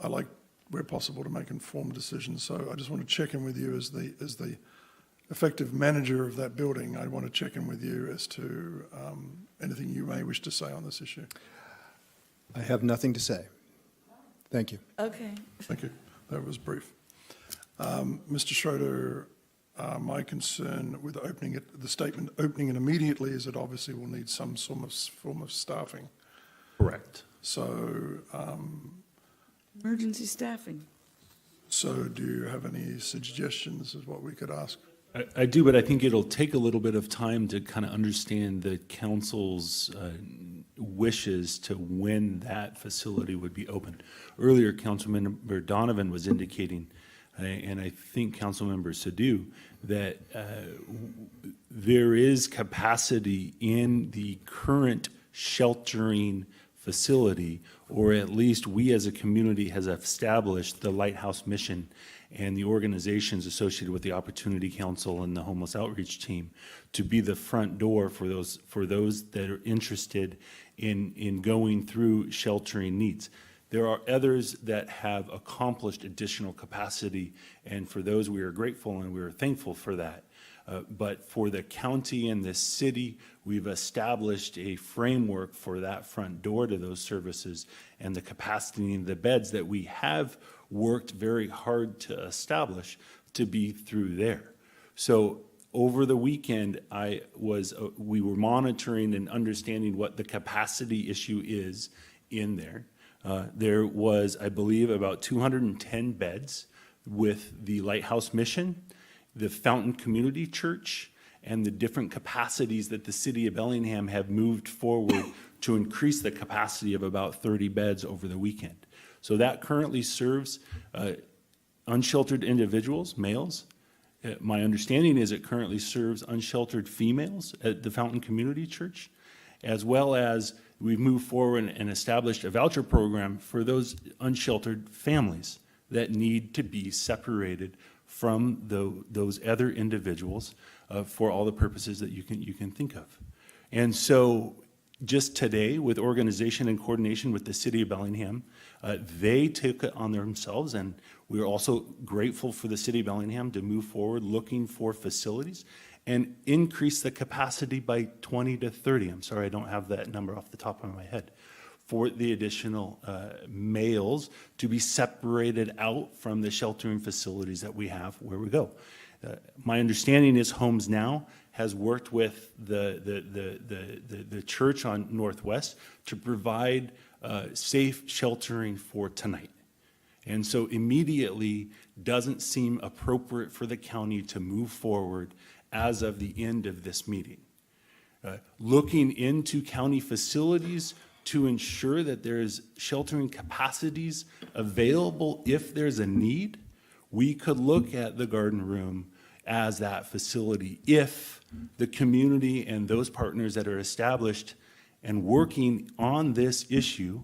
[SPEAKER 1] I like, where possible, to make informed decisions, so I just want to check in with you as the effective manager of that building. I want to check in with you as to anything you may wish to say on this issue.
[SPEAKER 14] I have nothing to say. Thank you.
[SPEAKER 9] Okay.
[SPEAKER 1] Thank you. That was brief. Mr. Schroeder, my concern with the statement opening it immediately is it obviously will need some form of staffing.
[SPEAKER 11] Correct.
[SPEAKER 1] So,
[SPEAKER 9] Emergency staffing.
[SPEAKER 1] so do you have any suggestions as what we could ask?
[SPEAKER 11] I do, but I think it'll take a little bit of time to kind of understand the council's wishes to when that facility would be opened. Earlier, Councilmember Donovan was indicating, and I think Councilmember Sadhu, that there is capacity in the current sheltering facility, or at least we as a community has established the Lighthouse mission and the organizations associated with the Opportunity Council and the Homeless Outreach Team to be the front door for those that are interested in going through sheltering needs. There are others that have accomplished additional capacity, and for those we are grateful and we are thankful for that. But for the county and the city, we've established a framework for that front door to those services and the capacity and the beds that we have worked very hard to establish to be through there. So over the weekend, we were monitoring and understanding what the capacity issue is in there. There was, I believe, about 210 beds with the Lighthouse mission, the Fountain Community Church and the different capacities that the city of Bellingham have moved forward to increase the capacity of about 30 beds over the weekend. So that currently serves unsheltered individuals, males. My understanding is it currently serves unsheltered females at the Fountain Community Church, as well as we've moved forward and established a voucher program for those unsheltered families that need to be separated from those other individuals for all the purposes that you can think of. And so just today, with organization and coordination with the city of Bellingham, they took it on themselves, and we are also grateful for the city of Bellingham to move forward looking for facilities and increase the capacity by 20 to 30. I'm sorry, I don't have that number off the top of my head, for the additional males to be separated out from the sheltering facilities that we have where we go. My understanding is HomesNow has worked with the church on Northwest to provide safe sheltering for tonight. And so immediately doesn't seem appropriate for the county to move forward as of the end of this meeting. Looking into county facilities to ensure that there's sheltering capacities available if there's a need, we could look at the garden room as that facility if the community and those partners that are established and working on this issue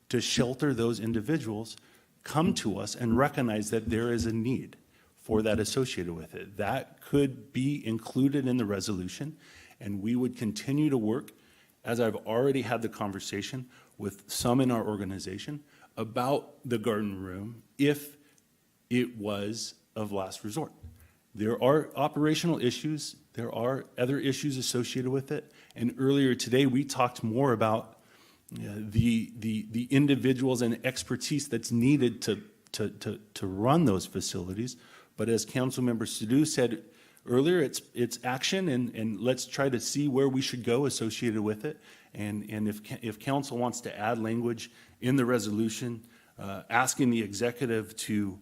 [SPEAKER 11] to shelter those individuals come to us and recognize that there is a need for that associated with it. That could be included in the resolution, and we would continue to work, as I've already had the conversation with some in our organization, about the garden room if it was of last resort. There are operational issues, there are other issues associated with it, and earlier today we talked more about the individuals and expertise that's needed to run those facilities. But as Councilmember Sadhu said earlier, it's action, and let's try to see where we should go associated with it. And if council wants to add language in the resolution, asking the executive to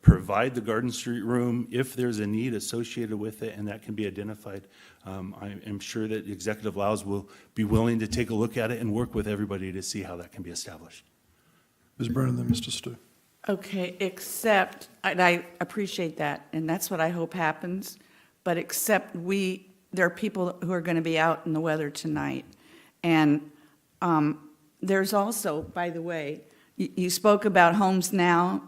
[SPEAKER 11] provide the Garden Street room if there's a need associated with it, and that can be identified, I am sure that the Executive Laos will be willing to take a look at it and work with everybody to see how that can be established.
[SPEAKER 1] Ms. Brennan, then Mr. Stu.
[SPEAKER 9] Okay, except, and I appreciate that, and that's what I hope happens, but except there are people who are going to be out in the weather tonight. And there's also, by the way, you spoke about HomesNow,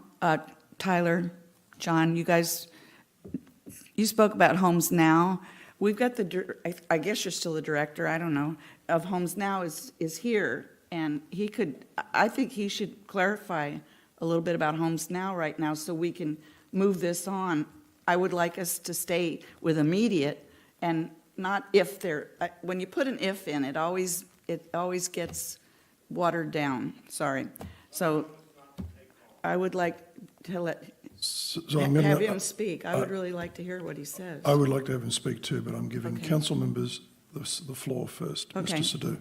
[SPEAKER 9] Tyler, John, you spoke about HomesNow. We've got I guess you're still the director, I don't know, of HomesNow is here, and I think he should clarify a little bit about HomesNow right now so we can move this on. I would like us to stay with immediate and not if there. When you put an if in, it always gets watered down. Sorry. So I would like to have him speak. I would really like to hear what he says.
[SPEAKER 1] I would like to have him speak too, but I'm giving council members the floor first.
[SPEAKER 9] Okay.
[SPEAKER 1] Mr. Sadhu.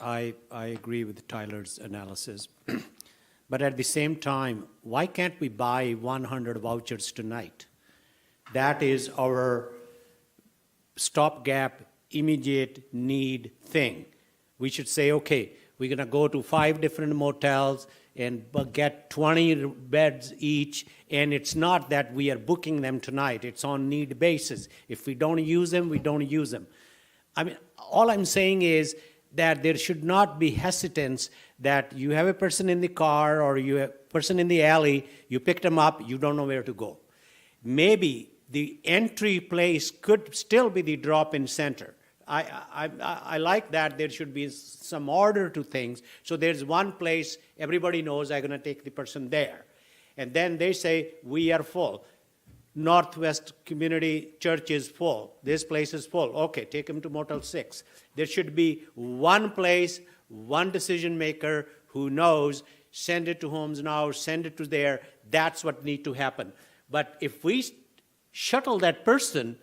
[SPEAKER 8] I agree with Tyler's analysis. But at the same time, why can't we buy 100 vouchers tonight? That is our stopgap, immediate need thing. We should say, okay, we're going to go to 5 different motels and get 20 beds each, and it's not that we are booking them tonight. It's on need basis. If we don't use them, we don't use them. I mean, all I'm saying is that there should not be hesitance that you have a person in the car or you have a person in the alley, you picked them up, you don't know where to go. Maybe the entry place could still be the drop-in center. I like that there should be some order to things. So there's one place everybody knows I'm going to take the person there. And then they say, we are full. Northwest Community Church is full. This place is full. Okay, take him to Motel 6. There should be one place, one decision maker who knows, send it to HomesNow, send it to there. That's what needs to happen. But if we shuttle that person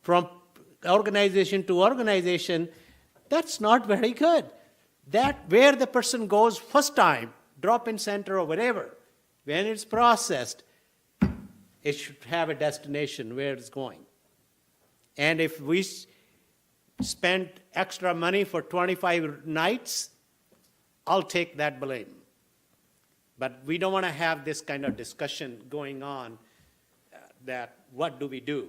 [SPEAKER 8] from organization to organization, that's not very good. That where the person goes first time, drop-in center or whatever, when it's processed, It should have a destination where it's going. And if we spend extra money for 25 nights, I'll take that blame. But we don't want to have this kind of discussion going on that what do we do?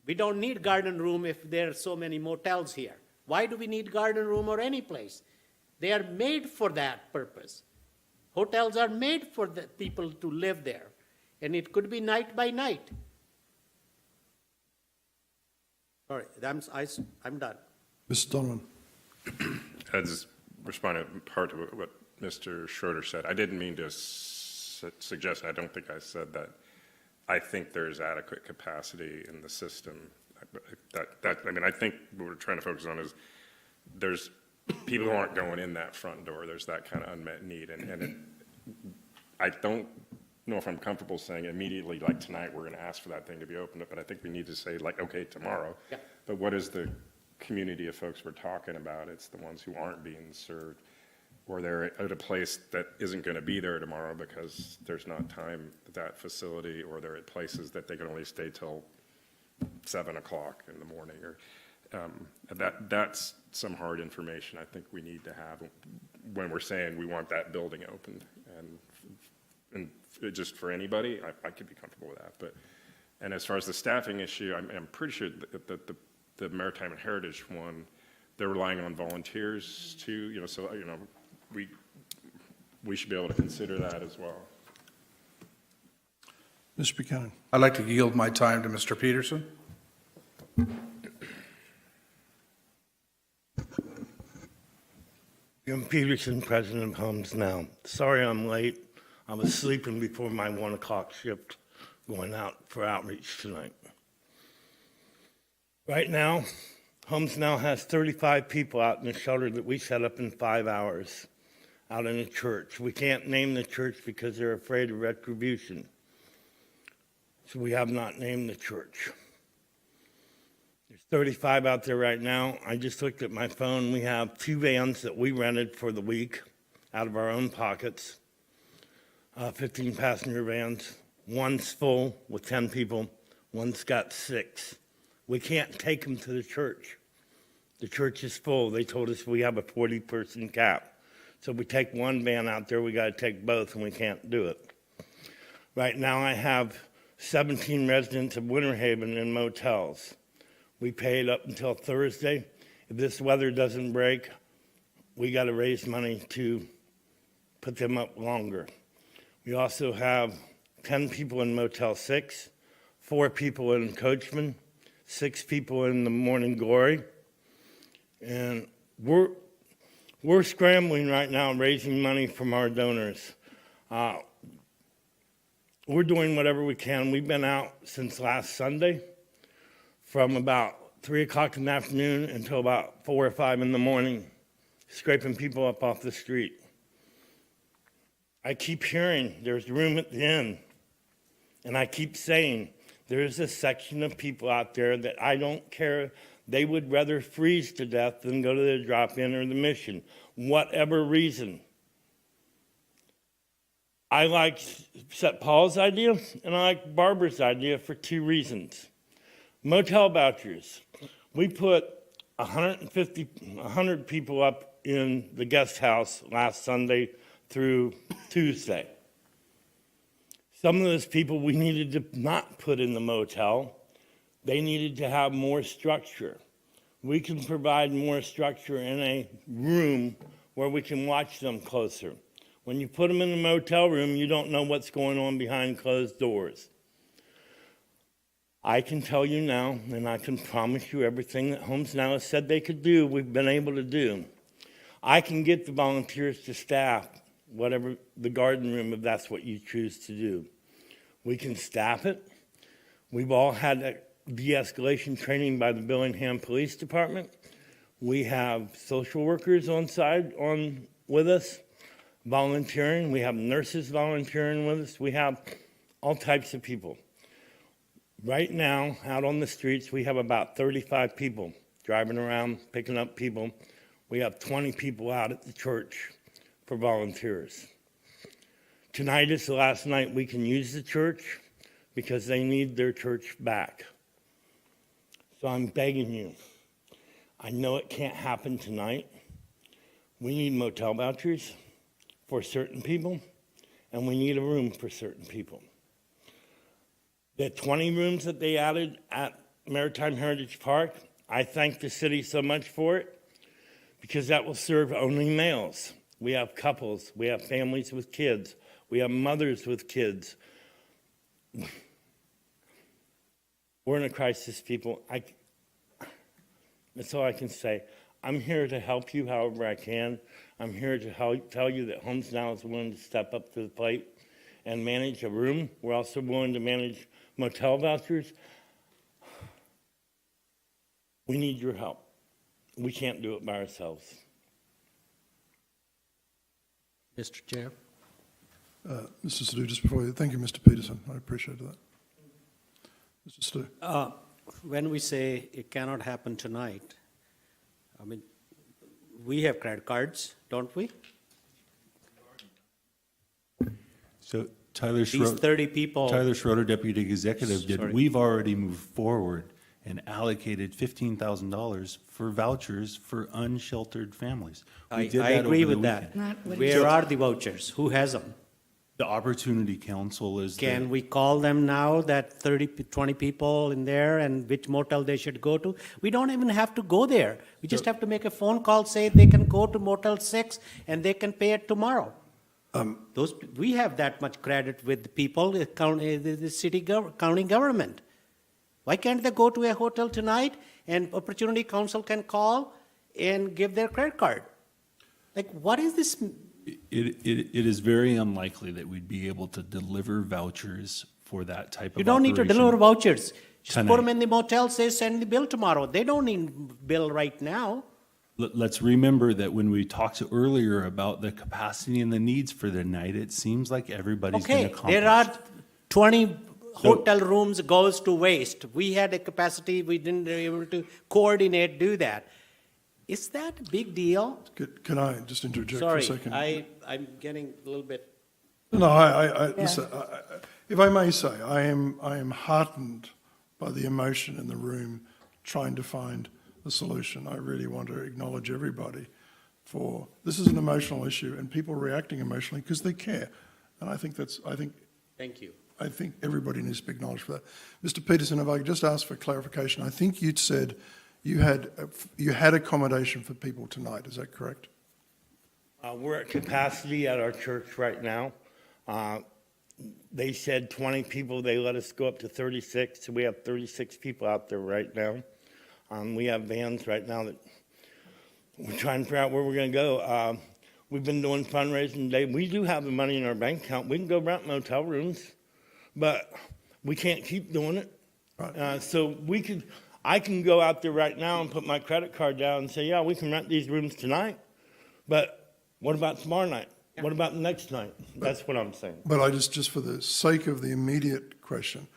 [SPEAKER 8] We don't need garden room if there are so many motels here. Why do we need garden room or any place? They are made for that purpose. Hotels are made for the people to live there, and it could be night by night. All right, I'm done.
[SPEAKER 1] Mr. Donovan.
[SPEAKER 10] I just responded part to what Mr. Schroeder said. I didn't mean to suggest, I don't think I said that. I think there's adequate capacity in the system. I think what we're trying to focus on is there's people who aren't going in that front door. There's that kind of unmet need. I don't know if I'm comfortable saying immediately, like tonight, we're going to ask for that thing to be opened up, but I think we need to say, like, okay, tomorrow.
[SPEAKER 8] Yeah.
[SPEAKER 10] But what is the community of folks we're talking about? It's the ones who aren't being served, or they're at a place that isn't going to be there tomorrow because there's not time at that facility, or they're at places that they can only stay till 7 o'clock in the morning. Or that's some hard information I think we need to have when we're saying we want that building opened. And just for anybody, I could be comfortable with that. And as far as the staffing issue, I'm pretty sure that the Maritime and Heritage one, they're relying on volunteers too. So we should be able to consider that as well.
[SPEAKER 1] Mr. Buchanan.
[SPEAKER 12] I'd like to yield my time to Mr. Peterson.
[SPEAKER 15] Jim Peterson, president of HomesNow. Sorry I'm late. I was sleeping before my 1 o'clock shift going out for outreach tonight. Right now, HomesNow has 35 people out in the shelter that we set up in 5 hours out in a church. We can't name the church because they're afraid of retribution. So we have not named the church. There's 35 out there right now. I just looked at my phone. We have 2 vans that we rented for the week out of our own pockets. 15 passenger vans. One's full with 10 people. One's got 6. We can't take them to the church. The church is full. They told us we have a 40-person cap. So we take one van out there, we got to take both, and we can't do it. Right now I have 17 residents of Winter Haven in motels. We paid up until Thursday. If this weather doesn't break, we got to raise money to put them up longer. We also have 10 people in Motel 6, 4 people in Coachman, 6 people in the Morning Glory. And we're scrambling right now, raising money from our donors. We're doing whatever we can. We've been out since last Sunday from about 3 o'clock in the afternoon until about 4 or 5 in the morning, scraping people up off the street. I keep hearing there's room at the inn, and I keep saying there's a section of people out there that I don't care. They would rather freeze to death than go to the drop-in or the mission, whatever reason. I like Seth Paul's idea, and I like Barbara's idea for 2 reasons. Motel vouchers. We put 100 people up in the guest house last Sunday through Tuesday. Some of those people we needed to not put in the motel. They needed to have more structure. We can provide more structure in a room where we can watch them closer. When you put them in the motel room, you don't know what's going on behind closed doors. I can tell you now, and I can promise you everything that HomesNow has said they could do, we've been able to do. I can get the volunteers to staff whatever the garden room, if that's what you choose to do. We can staff it. We've all had de-escalation training by the Bellingham Police Department. We have social workers on side with us, volunteering. We have nurses volunteering with us. We have all types of people. Right now, out on the streets, we have about 35 people driving around, picking up people. We have 20 people out at the church for volunteers. Tonight is the last night we can use the church because they need their church back. So I'm begging you. I know it can't happen tonight. We need motel vouchers for certain people, and we need a room for certain people. The 20 rooms that they added at Maritime Heritage Park, I thank the city so much for it because that will serve only males. We have couples, we have families with kids, we have mothers with kids. We're in a crisis, people. That's all I can say. I'm here to help you however I can. I'm here to tell you that HomesNow is willing to step up to the plate and manage a room. We're also willing to manage motel vouchers. We need your help. We can't do it by ourselves.
[SPEAKER 8] Mr. Chair.
[SPEAKER 1] Mr. Sadhu, just before you, thank you, Mr. Peterson. I appreciate that. Mr. Sadhu.
[SPEAKER 8] When we say it cannot happen tonight, I mean, we have credit cards, don't we?
[SPEAKER 11] So Tyler
[SPEAKER 8] These
[SPEAKER 11] Schroeder,
[SPEAKER 8] 30 people.
[SPEAKER 11] Tyler Schroeder, Deputy Executive, did.
[SPEAKER 8] Sorry.
[SPEAKER 11] We've already moved forward and allocated $15,000 for vouchers for unsheltered families. We
[SPEAKER 8] I
[SPEAKER 11] did that
[SPEAKER 8] agree
[SPEAKER 11] over the
[SPEAKER 8] with that.
[SPEAKER 11] weekend.
[SPEAKER 8] Where are the vouchers? Who has them?
[SPEAKER 11] The Opportunity Council is.
[SPEAKER 8] Can we call them now, that 20 people in there, and which motel they should go to? We don't even have to go there. We just have to make a phone call, say they can go to Motel 6, and they can pay it tomorrow. We have that much credit with the people, the county government. Why can't they go to a hotel tonight, and Opportunity Council can call and give their credit card? Like, what is this?
[SPEAKER 11] It is very unlikely that we'd be able to deliver vouchers for that type of
[SPEAKER 8] You don't need to
[SPEAKER 11] operation
[SPEAKER 8] deliver vouchers. Just
[SPEAKER 11] tonight.
[SPEAKER 8] put them in the motel, say send the bill tomorrow. They don't need bill right now.
[SPEAKER 11] Let's remember that when we talked earlier about the capacity and the needs for the night, it seems like everybody's been
[SPEAKER 8] Okay,
[SPEAKER 11] accomplished.
[SPEAKER 8] there are 20 hotel rooms goes to waste. We had a capacity, we didn't be able to coordinate, do that. Is that a big deal?
[SPEAKER 1] Can I just interject for
[SPEAKER 8] Sorry,
[SPEAKER 1] a second?
[SPEAKER 8] I'm getting a little bit.
[SPEAKER 1] No, listen, if I may say, I am heartened by the emotion in the room trying to find a solution. I really want to acknowledge everybody for, this is an emotional issue and people reacting emotionally because they care. And I think
[SPEAKER 8] Thank you.
[SPEAKER 1] I think everybody needs to be acknowledged for that. Mr. Peterson, if I could just ask for clarification, I think you'd said you had accommodation for people tonight, is that correct?
[SPEAKER 15] We're at capacity at our church right now. They said 20 people, they let us go up to 36, so we have 36 people out there right now. We have vans right now that we're trying to figure out where we're going to go. We've been doing fundraising today. We do have the money in our bank account. We can go rent motel rooms, but we can't keep doing it.
[SPEAKER 1] Right.
[SPEAKER 15] So I can go out there right now and put my credit card down and say, yeah, we can rent these rooms tonight, but what about tomorrow night? What about the next night? That's what I'm saying.
[SPEAKER 1] But I just for the sake of the immediate question,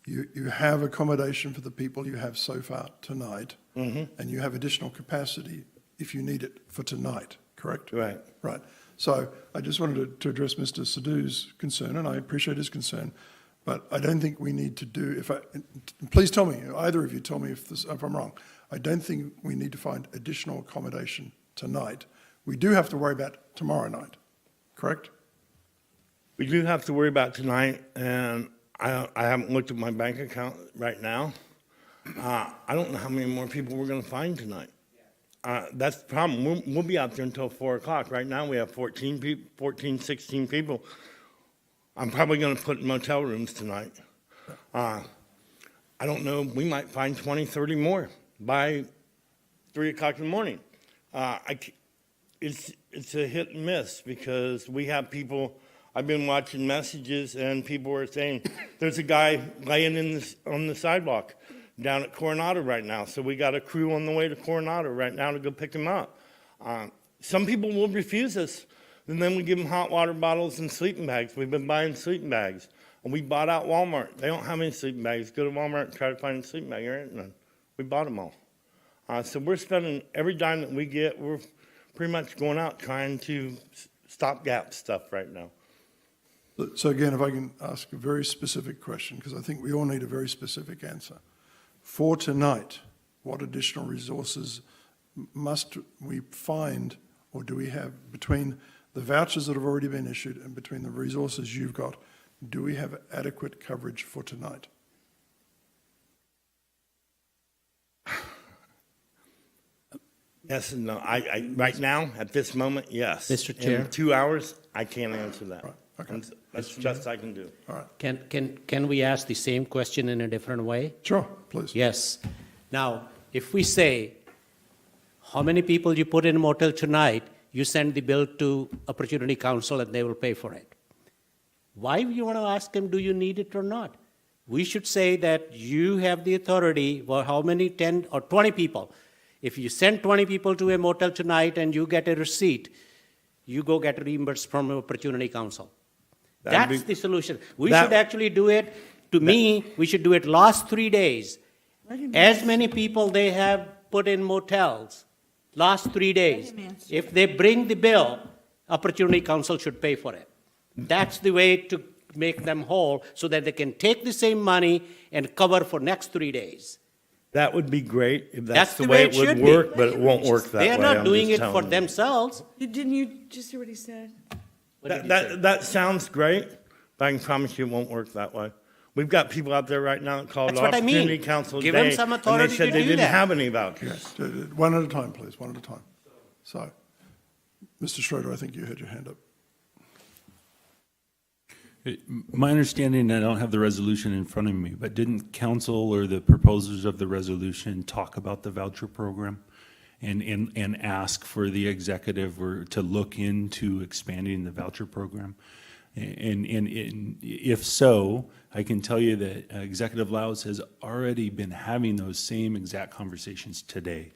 [SPEAKER 1] you have accommodation for the people you have so far tonight, and you have additional capacity if you need it for tonight, correct?
[SPEAKER 15] Right.
[SPEAKER 1] Right. So I just wanted to address Mr. Sadhu's concern, and I appreciate his concern, but I don't think we need to do, please tell me, either of you tell me if I'm wrong. I don't think we need to find additional accommodation tonight. We do have to worry about tomorrow night, correct?
[SPEAKER 15] We do have to worry about tonight, and I haven't looked at my bank account right now. I don't know how many more people we're going to find tonight. That's the problem. We'll be out there until 4 o'clock. Right now we have 16 people. I'm probably going to put in motel rooms tonight. I don't know. We might find 20, 30 more by 3 o'clock in the morning. It's a hit and miss because we have people. I've been watching messages and people are saying there's a guy laying on the sidewalk down at Coronado right now. So we got a crew on the way to Coronado right now to go pick him up. Some people will refuse us, and then we give them hot water bottles and sleeping bags. We've been buying sleeping bags. And we bought out Walmart. They don't have any sleeping bags. Go to Walmart and try to find a sleeping bag. There ain't none. We bought them all. So we're spending every dime that we get. We're pretty much going out trying to stopgap stuff right now.
[SPEAKER 1] So again, if I can ask a very specific question, because I think we all need a very specific answer. For tonight, what additional resources must we find, or do we have, between the vouchers that have already been issued and between the resources you've got, do we have adequate coverage for tonight?
[SPEAKER 15] Yes and no. Right now, at this moment, yes.
[SPEAKER 8] Mr. Chair?
[SPEAKER 15] In 2 hours, I can't answer that.
[SPEAKER 1] Right, okay.
[SPEAKER 15] And that's the best I can do.
[SPEAKER 1] All right,
[SPEAKER 8] Can we ask the same question in a different way?
[SPEAKER 1] sure, please.
[SPEAKER 8] Yes. Now, if we say, how many people you put in a motel tonight, you send the bill to Opportunity Council and they will pay for it. Why you want to ask them, do you need it or not? We should say that you have the authority for how many, 10 or 20 people. If you send 20 people to a motel tonight and you get a receipt, you go get reimbursed from Opportunity Council. That's the solution. We should actually do it, to me, we should do it last 3 days. As many people they have put in motels, last 3 days. If they bring the bill, Opportunity Council should pay for it. That's the way to make them whole, so that they can take the same money and cover for next 3 days.
[SPEAKER 15] That would be great if
[SPEAKER 8] That's
[SPEAKER 15] that's the
[SPEAKER 8] the
[SPEAKER 15] way
[SPEAKER 8] way
[SPEAKER 15] it
[SPEAKER 8] it
[SPEAKER 15] would
[SPEAKER 8] should be.
[SPEAKER 15] work, but it won't work that way.
[SPEAKER 8] They are not
[SPEAKER 15] I'm
[SPEAKER 8] doing
[SPEAKER 15] just
[SPEAKER 8] it for
[SPEAKER 15] telling you.
[SPEAKER 8] themselves.
[SPEAKER 9] Didn't you just hear what he said?
[SPEAKER 15] That sounds great, but I can promise you it won't work that way. We've got people out there right now that called
[SPEAKER 8] That's what I mean.
[SPEAKER 15] Opportunity Council
[SPEAKER 8] Give them
[SPEAKER 15] today,
[SPEAKER 8] some
[SPEAKER 15] and
[SPEAKER 8] authority
[SPEAKER 15] they said
[SPEAKER 8] to
[SPEAKER 15] they
[SPEAKER 8] do
[SPEAKER 15] didn't
[SPEAKER 8] that.
[SPEAKER 15] have any vouchers.
[SPEAKER 1] Yes, one at a time, please, one at a time. So, Mr. Schroeder, I think you had your hand up.
[SPEAKER 11] My understanding, I don't have the resolution in front of me, but didn't council or the proposers of the resolution talk about the voucher program and ask for the executive or to look into expanding the voucher program? And if so, I can tell you that Executive Laus has already been having those same exact conversations today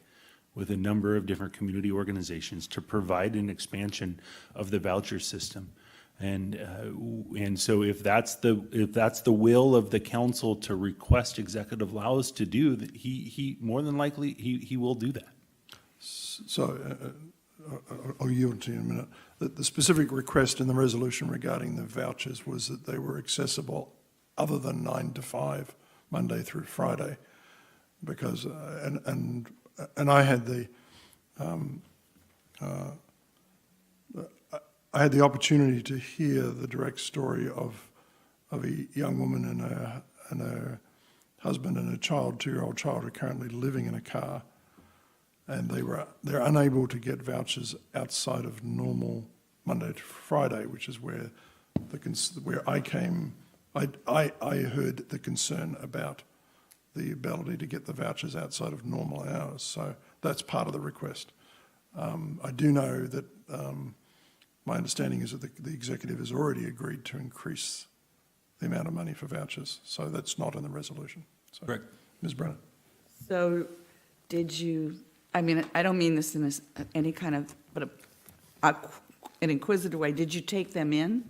[SPEAKER 11] with a number of different community organizations to provide an expansion of the voucher system. And so if that's the will of the council to request Executive Laus to do, that he more than likely, he will do that.
[SPEAKER 1] So, I'll yield to you in a minute. The specific request in the resolution regarding the vouchers was that they were accessible other than 9 to 5, Monday through Friday, because, and I had the opportunity to hear the direct story of a young woman and her husband and a child, 2-year-old child, are currently living in a car, and they're unable to get vouchers outside of normal Monday to Friday, which is where I came. I heard the concern about the ability to get the vouchers outside of normal hours. So that's part of the request. I do know that my understanding is that the executive has already agreed to increase the amount of money for vouchers. So that's not in the resolution. So,
[SPEAKER 11] Correct.
[SPEAKER 1] Ms. Brennan.
[SPEAKER 9] So did you, I mean, I don't mean this in any kind of, but an inquisitive way, did you take them in?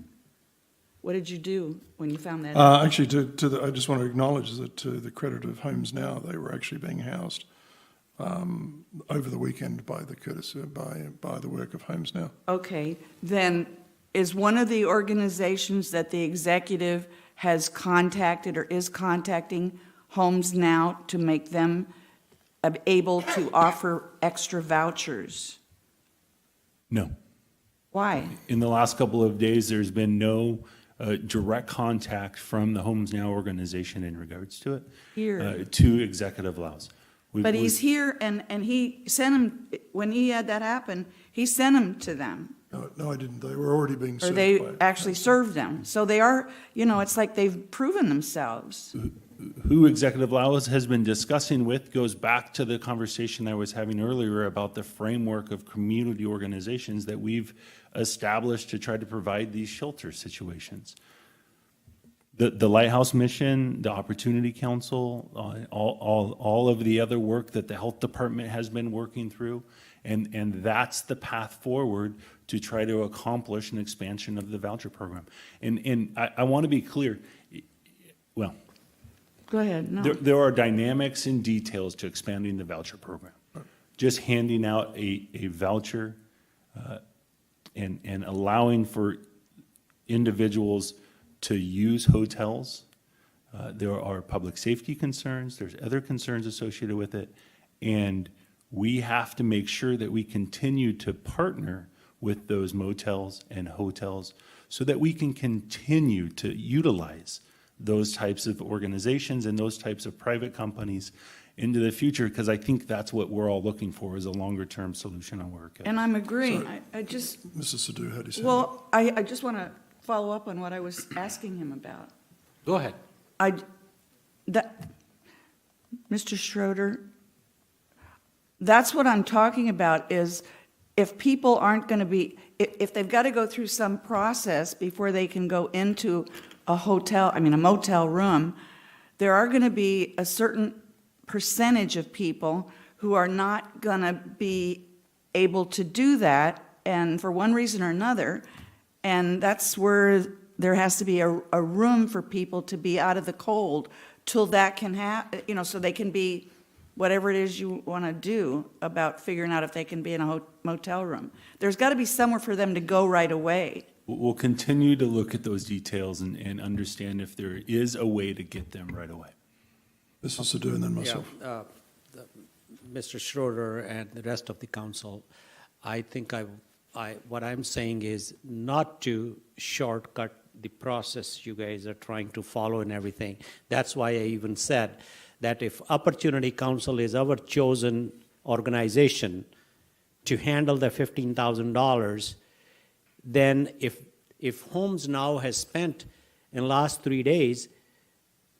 [SPEAKER 9] What did you do when you found that?
[SPEAKER 1] Actually, I just want to acknowledge that to the credit of HomesNow, they were actually being housed over the weekend by the courtesy by the work of HomesNow.
[SPEAKER 9] Okay, then is one of the organizations that the executive has contacted or is contacting HomesNow to make them able to offer extra vouchers?
[SPEAKER 11] No.
[SPEAKER 9] Why?
[SPEAKER 11] In the last couple of days, there's been no direct contact from the HomesNow organization in regards to it.
[SPEAKER 9] Here.
[SPEAKER 11] To Executive Laus.
[SPEAKER 9] But he's here, and he sent them, when he had that happen, he sent them to them.
[SPEAKER 1] No, I didn't. They were already being
[SPEAKER 9] Or
[SPEAKER 1] served.
[SPEAKER 9] they
[SPEAKER 1] by-
[SPEAKER 9] actually served them. So they are, it's like they've proven themselves.
[SPEAKER 11] Who Executive Laus has been discussing with goes back to the conversation I was having earlier about the framework of community organizations that we've established to try to provide these shelter situations. The Lighthouse Mission, the Opportunity Council, all of the other work that the Health Department has been working through, and that's the path forward to try to accomplish an expansion of the voucher program. And I want to be clear, well,
[SPEAKER 9] Go ahead, no.
[SPEAKER 11] there are dynamics and details to expanding the voucher program. Just handing out a voucher and allowing for individuals to use hotels. There are public safety concerns, there's other concerns associated with it, and we have to make sure that we continue to partner with those motels and hotels so that we can continue to utilize those types of organizations and those types of private companies into the future, because I think that's what we're all looking for, is a longer-term solution on work.
[SPEAKER 9] And I'm agreeing. I just,
[SPEAKER 1] Mr. Sadhu, how do you say?
[SPEAKER 9] well, I just want to follow up on what I was asking him about.
[SPEAKER 8] Go ahead.
[SPEAKER 9] Mr. Schroeder, that's what I'm talking about, is if people aren't going to be, if they've got to go through some process before they can go into a motel room, there are going to be a certain percentage of people who are not going to be able to do that, and for one reason or another, and that's where there has to be a room for people to be out of the cold till that can happen, so they can be whatever it is you want to do about figuring out if they can be in a motel room. There's got to be somewhere for them to go right away.
[SPEAKER 11] We'll continue to look at those details and understand if there is a way to get them right away.
[SPEAKER 1] Mr. Sadhu and then myself.
[SPEAKER 8] Mr. Schroeder and the rest of the council, I think what I'm saying is not to shortcut the process you guys are trying to follow and everything. That's why I even said that if Opportunity Council is our chosen organization to handle the $15,000, then if HomesNow has spent in the last 3 days,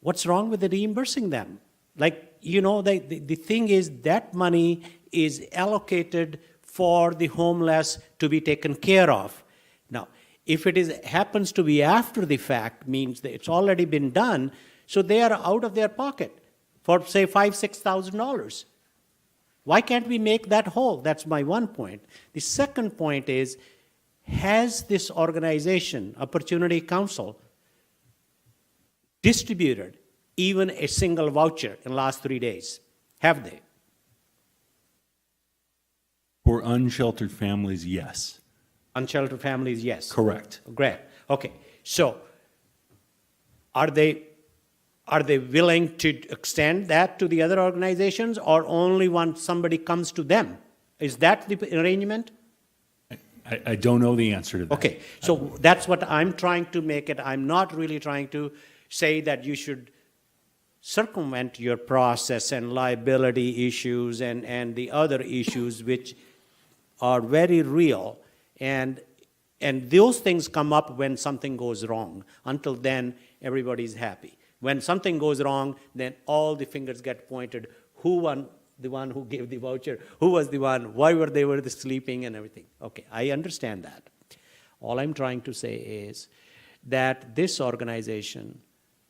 [SPEAKER 8] what's wrong with the reimbursing them? Like, the thing is that money is allocated for the homeless to be taken care of. Now, if it happens to be after the fact, means that it's already been done, so they are out of their pocket for, say, $5,000, $6,000. Why can't we make that whole? That's my one point. The second point is, has this organization, Opportunity Council, distributed even a single voucher in the last 3 days? Have they?
[SPEAKER 11] For unsheltered families, yes.
[SPEAKER 8] Unsheltered families, yes.
[SPEAKER 11] Correct.
[SPEAKER 8] Great. Okay. So, are they willing to extend that to the other organizations, or only when somebody comes to them? Is that the arrangement?
[SPEAKER 11] I don't know the answer to that.
[SPEAKER 8] Okay. So that's what I'm trying to make it. I'm not really trying to say that you should circumvent your process and liability issues and the other issues which are very real. And those things come up when something goes wrong. Until then, everybody's happy. When something goes wrong, then all the fingers get pointed. The one who gave the voucher? Who was the one? Why were they sleeping and everything? Okay, I understand that. All I'm trying to say is that this organization,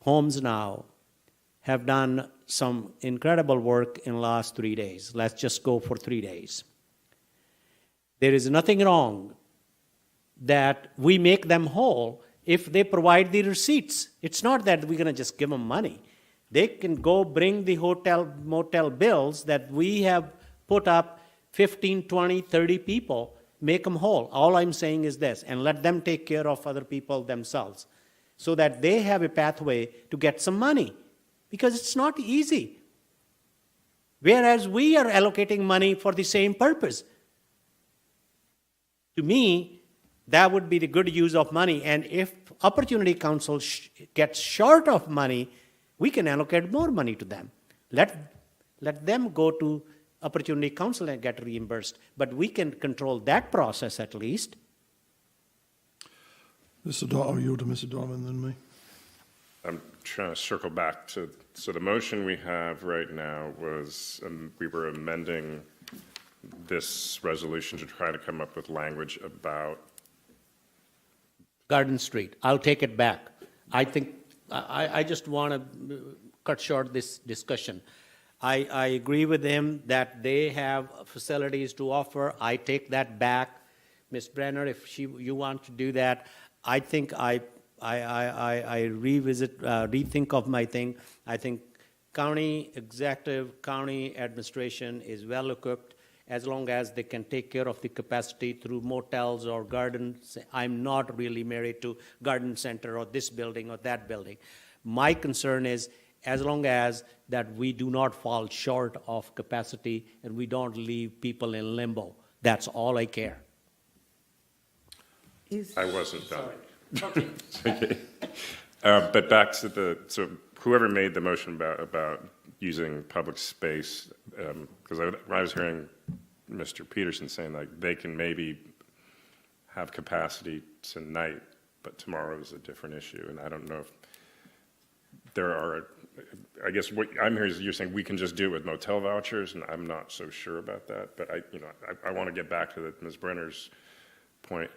[SPEAKER 8] HomesNow, have done some incredible work in the last 3 days. Let's just go for 3 days. There is nothing wrong that we make them whole if they provide the receipts. It's not that we're going to just give them money. They can go bring the motel bills that we have put up 15, 20, 30 people, make them whole. All I'm saying is this, and let them take care of other people themselves so that they have a pathway to get some money, because it's not easy. Whereas we are allocating money for the same purpose. To me, that would be the good use of money. And if Opportunity Council gets short of money, we can allocate more money to them. Let them go to Opportunity Council and get reimbursed. But we can control that process at least.
[SPEAKER 1] I'll yield to Mr. Donovan, then me.
[SPEAKER 10] I'm trying to circle back to, so the motion we have right now was, we were amending this resolution to try to come up with language about
[SPEAKER 8] Garden Street. I'll take it back. I think, I just want to cut short this discussion. I agree with him that they have facilities to offer. I take that back. Ms. Brenner, if you want to do that, I think I rethink of my thing. I think county executive, county administration is well equipped, as long as they can take care of the capacity through motels or gardens. I'm not really married to garden center or this building or that building. My concern is as long as that we do not fall short of capacity and we don't leave people in limbo. That's all I care.
[SPEAKER 10] I wasn't done. Okay. But back to so whoever made the motion about using public space, because I was hearing Mr. Peterson saying like they can maybe have capacity tonight, but tomorrow is a different issue, and I don't know if there are. I guess what I'm hearing is you're saying we can just do it with motel vouchers, and I'm not so sure about that. But I want to get back to Ms. Brenner's point.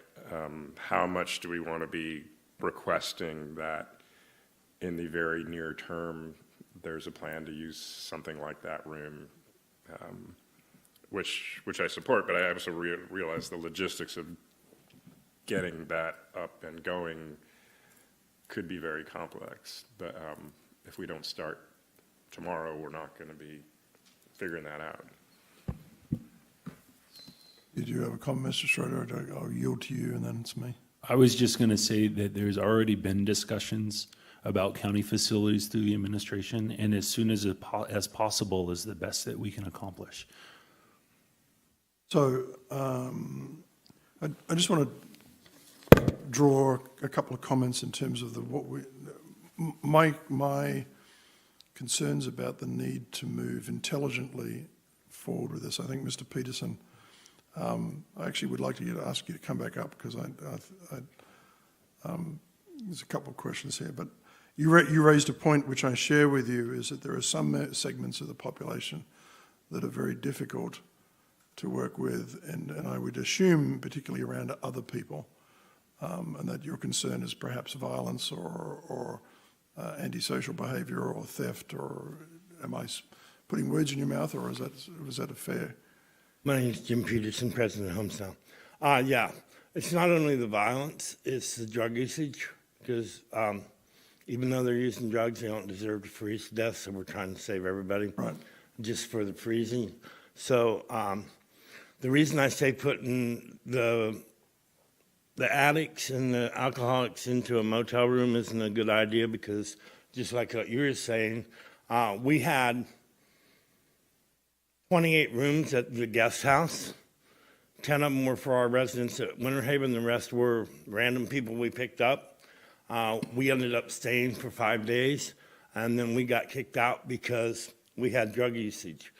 [SPEAKER 10] How much do we want to be requesting that in the very near term there's a plan to use something like that room, which I support, but I also realize the logistics of getting that up and going could be very complex. But if we don't start tomorrow, we're not going to be figuring that out.
[SPEAKER 1] Did you have a comment, Mr. Schroeder? I'll yield to you, and then it's me.
[SPEAKER 11] I was just going to say that there's already been discussions about county facilities through the administration, and as soon as possible is the best that we can accomplish.
[SPEAKER 1] So I just want to draw a couple of comments in terms of my concerns about the need to move intelligently forward with this. I think Mr. Peterson, I actually would like to ask you to come back up because there's a couple of questions here, but you raised a point which I share with you, is that there are some segments of the population that are very difficult to work with, and I would assume particularly around other people, and that your concern is perhaps violence or antisocial behaviour or theft, or am I putting words in your mouth, or was that a fair?
[SPEAKER 15] My name is Jim Peterson, president of HomesNow. Yeah, it's not only the violence, it's the drug usage, because even though they're using drugs, they don't deserve to freeze to death, so we're trying to save everybody just for the freezing. So the reason I say putting the addicts and the alcoholics into a motel room isn't a good idea, because just like what you were saying, we had 28 rooms at the guest house. 10 of them were for our residents at Winter Haven. The rest were random people we picked up. We ended up staying for 5 days, and then we got kicked out because we had drug usage.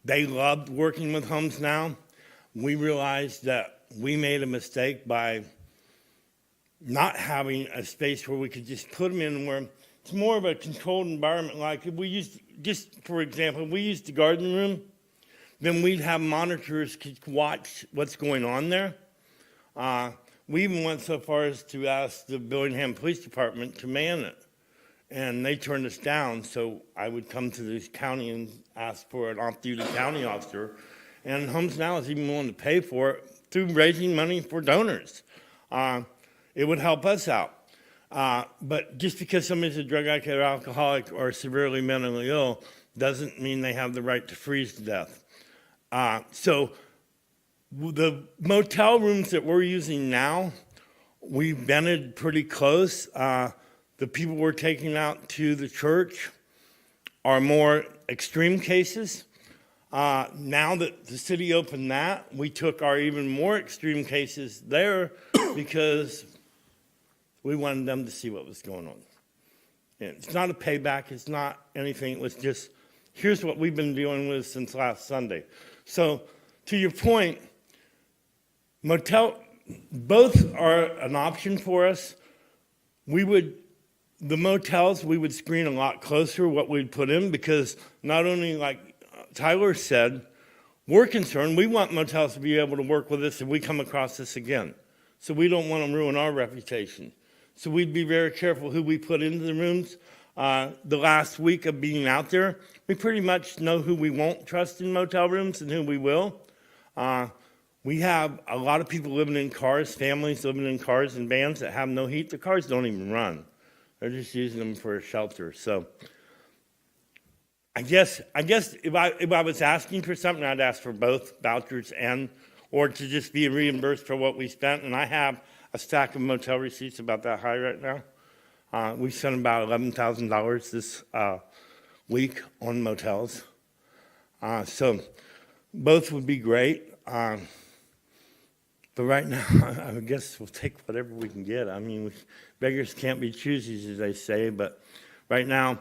[SPEAKER 15] They loved working with HomesNow. We realized that we made a mistake by not having a space where we could just put them in where it's more of a controlled environment. Like if we used, just for example, we used the garden room, then we'd have monitors to watch what's going on there. We even went so far as to ask the Bellingham Police Department to man it, and they turned us down. So I would come to this county and ask for an off-duty county officer, and HomesNow is even willing to pay for it through raising money for donors. It would help us out. But just because somebody's a drug addict or alcoholic or severely mentally ill doesn't mean they have the right to freeze to death. So the motel rooms that we're using now, we've vented pretty close. The people we're taking out to the church are more extreme cases. Now that the city opened that, we took our even more extreme cases there because we wanted them to see what was going on. And it's not a payback, it's not anything, it was just, here's what we've been dealing with since last Sunday. So, to your point, both are an option for us. The motels, we would screen a lot closer what we'd put in, because not only, like Tyler said, we're concerned, we want motels to be able to work with us if we come across this again. So we don't want to ruin our reputation. So we'd be very careful who we put into the rooms. The last week of being out there, we pretty much know who we won't trust in motel rooms and who we will. We have a lot of people living in cars, families living in cars and vans that have no heat. The cars don't even run. They're just using them for a shelter. So I guess if I was asking for something, I'd ask for both vouchers or to just be reimbursed for what we spent. And I have a stack of motel receipts about that high right now. We spent about $11,000 this week on motels. So both would be great. But right now, I guess we'll take whatever we can get. I mean, beggars can't be choosies, as they say. But right now,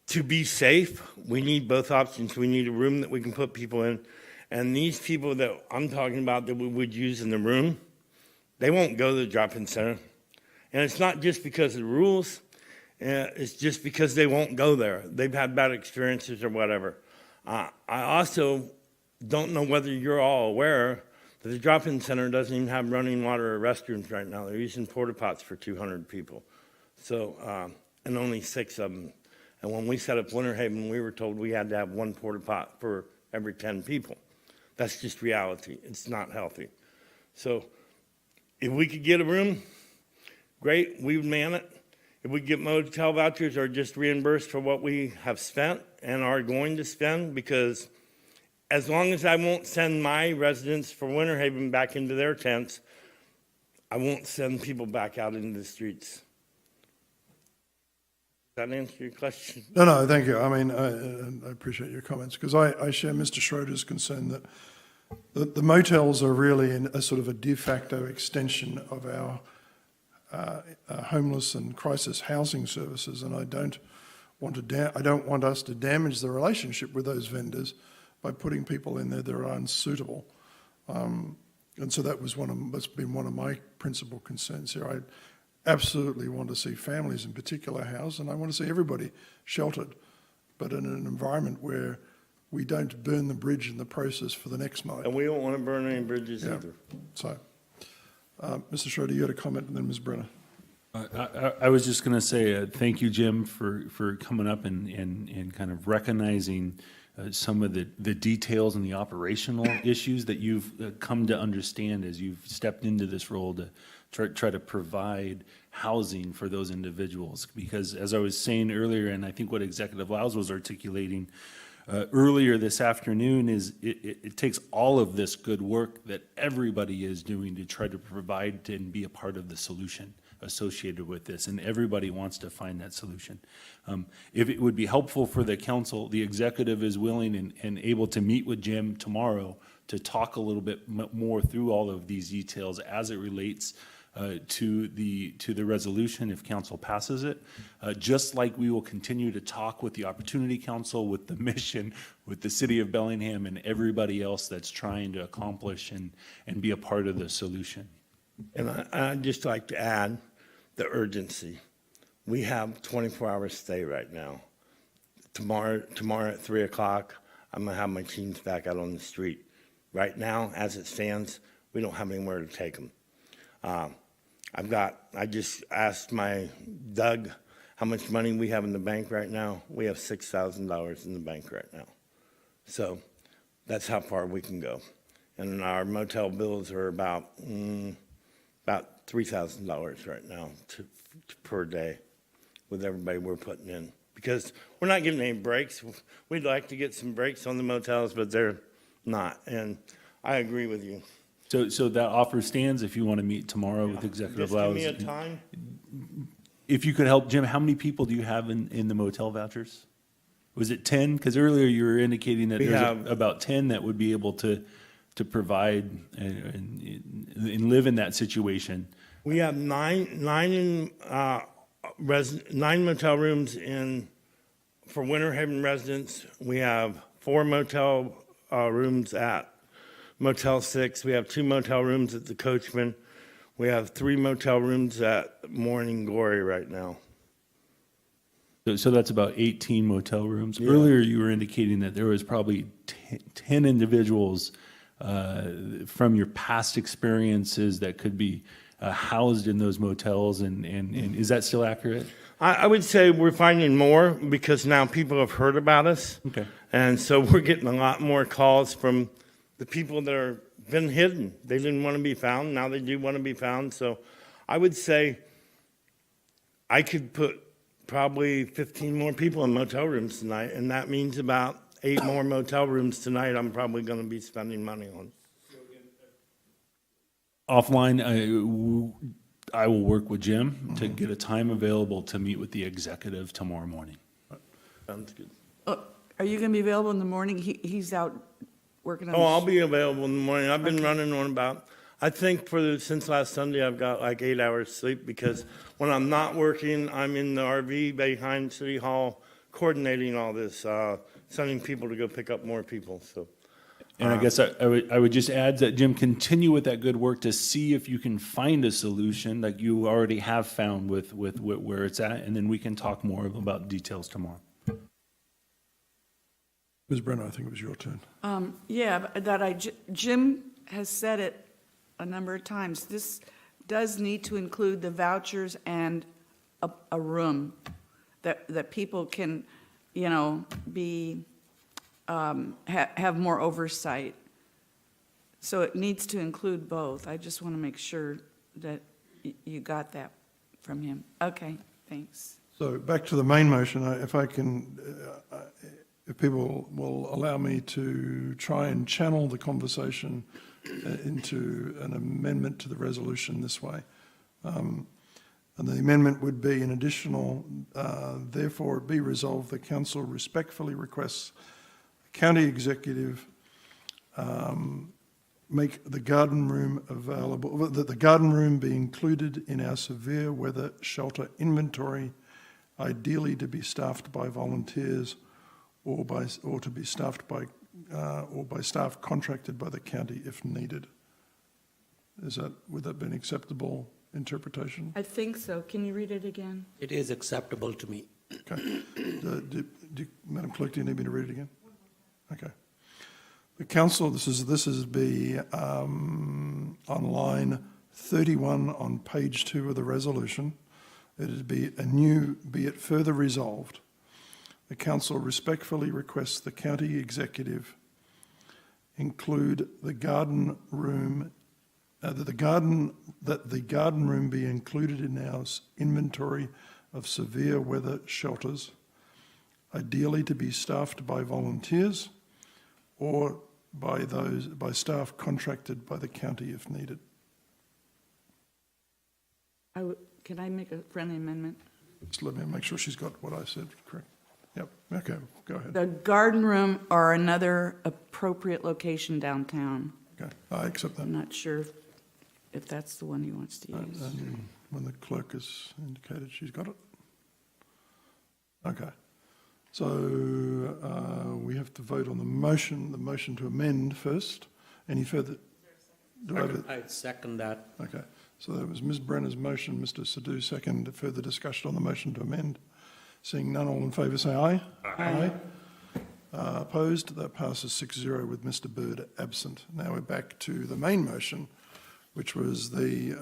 [SPEAKER 15] to be safe, we need both options. We need a room that we can put people in. And these people that I'm talking about that we would use in the room, they won't go to the drop-in center. And it's not just because of the rules. It's just because they won't go there. They've had bad experiences or whatever. I also don't know whether you're all aware that the drop-in center doesn't even have running water or restrooms right now. They're using porta pots for 200 people. So, and only 6 of them. And when we set up Winter Haven, we were told we had to have 1 porta pot for every 10 people. That's just reality. It's not healthy. So if we could get a room, great, we would man it. If we get motel vouchers or just reimbursed for what we have spent and are going to spend, because as long as I won't send my residents for Winter Haven back into their tents, I won't send people back out into the streets. Does that answer your question?
[SPEAKER 1] No, thank you. I mean, I appreciate your comments, because I share Mr. Schroeder's concern that the motels are really a sort of a de facto extension of our homeless and crisis housing services, and I don't want us to damage the relationship with those vendors by putting people in there that are unsuitable. And so that's been one of my principal concerns here. I absolutely want to see families in particular housed, and I want to see everybody sheltered, but in an environment where we don't burn the bridge in the process for the next night.
[SPEAKER 15] And we don't want to burn any bridges either.
[SPEAKER 1] So, Mr. Schroeder, you had a comment, and then Ms. Brenner.
[SPEAKER 11] I was just going to say thank you, Jim, for coming up and kind of recognizing some of the details and the operational issues that you've come to understand as you've stepped into this role to try to provide housing for those individuals. Because as I was saying earlier, and I think what Executive Lyles was articulating earlier this afternoon, is it takes all of this good work that everybody is doing to try to provide and be a part of the solution associated with this, and everybody wants to find that solution. If it would be helpful for the council, the executive is willing and able to meet with Jim tomorrow to talk a little bit more through all of these details as it relates to the resolution if council passes it. Just like we will continue to talk with the Opportunity Council, with the mission, with the city of Bellingham, and everybody else that's trying to accomplish and be a part of the solution.
[SPEAKER 15] And I'd just like to add the urgency. We have 24-hour stay right now. Tomorrow at 3 o'clock, I'm going to have my teams back out on the street. Right now, as it stands, we don't have anywhere to take them. I just asked my Doug how much money we have in the bank right now. We have $6,000 in the bank right now. So that's how far we can go. And our motel bills are about $3,000 right now per day with everybody we're putting in. Because we're not getting any breaks. We'd like to get some breaks on the motels, but they're not. And I agree with you.
[SPEAKER 11] So that offer stands if you want to meet tomorrow with Executive Lyles.
[SPEAKER 15] Just give me a time.
[SPEAKER 11] If you could help, Jim, how many people do you have in the motel vouchers? Was it 10? Because earlier you were indicating that there's about 10 that would be able to provide and live in that situation.
[SPEAKER 15] We have nine motel rooms for Winter Haven residents. We have 4 motel rooms at Motel 6. We have 2 motel rooms at the Coachman. We have 3 motel rooms at Morning Glory right now.
[SPEAKER 11] So that's about 18 motel rooms. Yeah. Earlier you were indicating that there was probably 10 individuals from your past experiences that could be housed in those motels, and is that still accurate?
[SPEAKER 15] I would say we're finding more because now people have heard about us.
[SPEAKER 11] Okay.
[SPEAKER 15] And so we're getting a lot more calls from the people that are been hidden. They didn't want to be found. Now they do want to be found. So I would say I could put probably 15 more people in motel rooms tonight, and that means about 8 more motel rooms tonight I'm probably going to be spending money on.
[SPEAKER 11] Offline, I will work with Jim to get a time available to meet with the executive tomorrow morning.
[SPEAKER 15] Sounds good.
[SPEAKER 9] Are you going to be available in the morning? He's out working on.
[SPEAKER 15] Oh, I'll be available in the morning. I've been running on about, I think since last Sunday, I've got like 8 hours sleep because when I'm not working, I'm in the RV behind City Hall coordinating all this, sending people to go pick up more people, so.
[SPEAKER 11] And I guess I would just add that, Jim, continue with that good work to see if you can find a solution like you already have found with where it's at, and then we can talk more about details tomorrow.
[SPEAKER 1] Ms. Brenner, I think it was your turn.
[SPEAKER 9] Yeah, Jim has said it a number of times. This does need to include the vouchers and a room that people can, be, have more oversight. So it needs to include both. I just want to make sure that you got that from him. Okay, thanks.
[SPEAKER 1] So back to the main motion, if people will allow me to try and channel the conversation into an amendment to the resolution this way. And the amendment would be an additional, therefore it be resolved, the council respectfully requests the county executive make the garden room available, that the garden room be included in our severe weather shelter inventory, ideally to be staffed by volunteers or to be staffed by staff contracted by the county if needed. Would that be an acceptable interpretation?
[SPEAKER 9] I think so. Can you read it again?
[SPEAKER 8] It is acceptable to me.
[SPEAKER 1] Okay. Madam Clerk, do you need me to read it again? Okay. The council, this is on line 31 on page 2 of the resolution. It would be be it further resolved. The council respectfully requests the county executive include the garden room, that the garden room be included in our inventory of severe weather shelters, ideally to be staffed by volunteers or by staff contracted by the county if needed.
[SPEAKER 9] Can I make a friendly amendment?
[SPEAKER 1] Just let me make sure she's got what I said correct. Yep, okay, go ahead.
[SPEAKER 9] The garden room or another appropriate location downtown.
[SPEAKER 1] Okay, I accept that.
[SPEAKER 9] I'm not sure if that's the one he wants to use.
[SPEAKER 1] And when the clerk has indicated she's got it. Okay, so we have to vote on the motion to amend first. Any further?
[SPEAKER 8] I'd second that.
[SPEAKER 1] Okay, so that was Ms. Brenner's motion, Mr. Sadhu second. Further discussion on the motion to amend. Seeing none, all in favour say aye. Aye. Opposed? That passes 6-0 with Mr. Bird absent. Now we're back to the main motion, which was the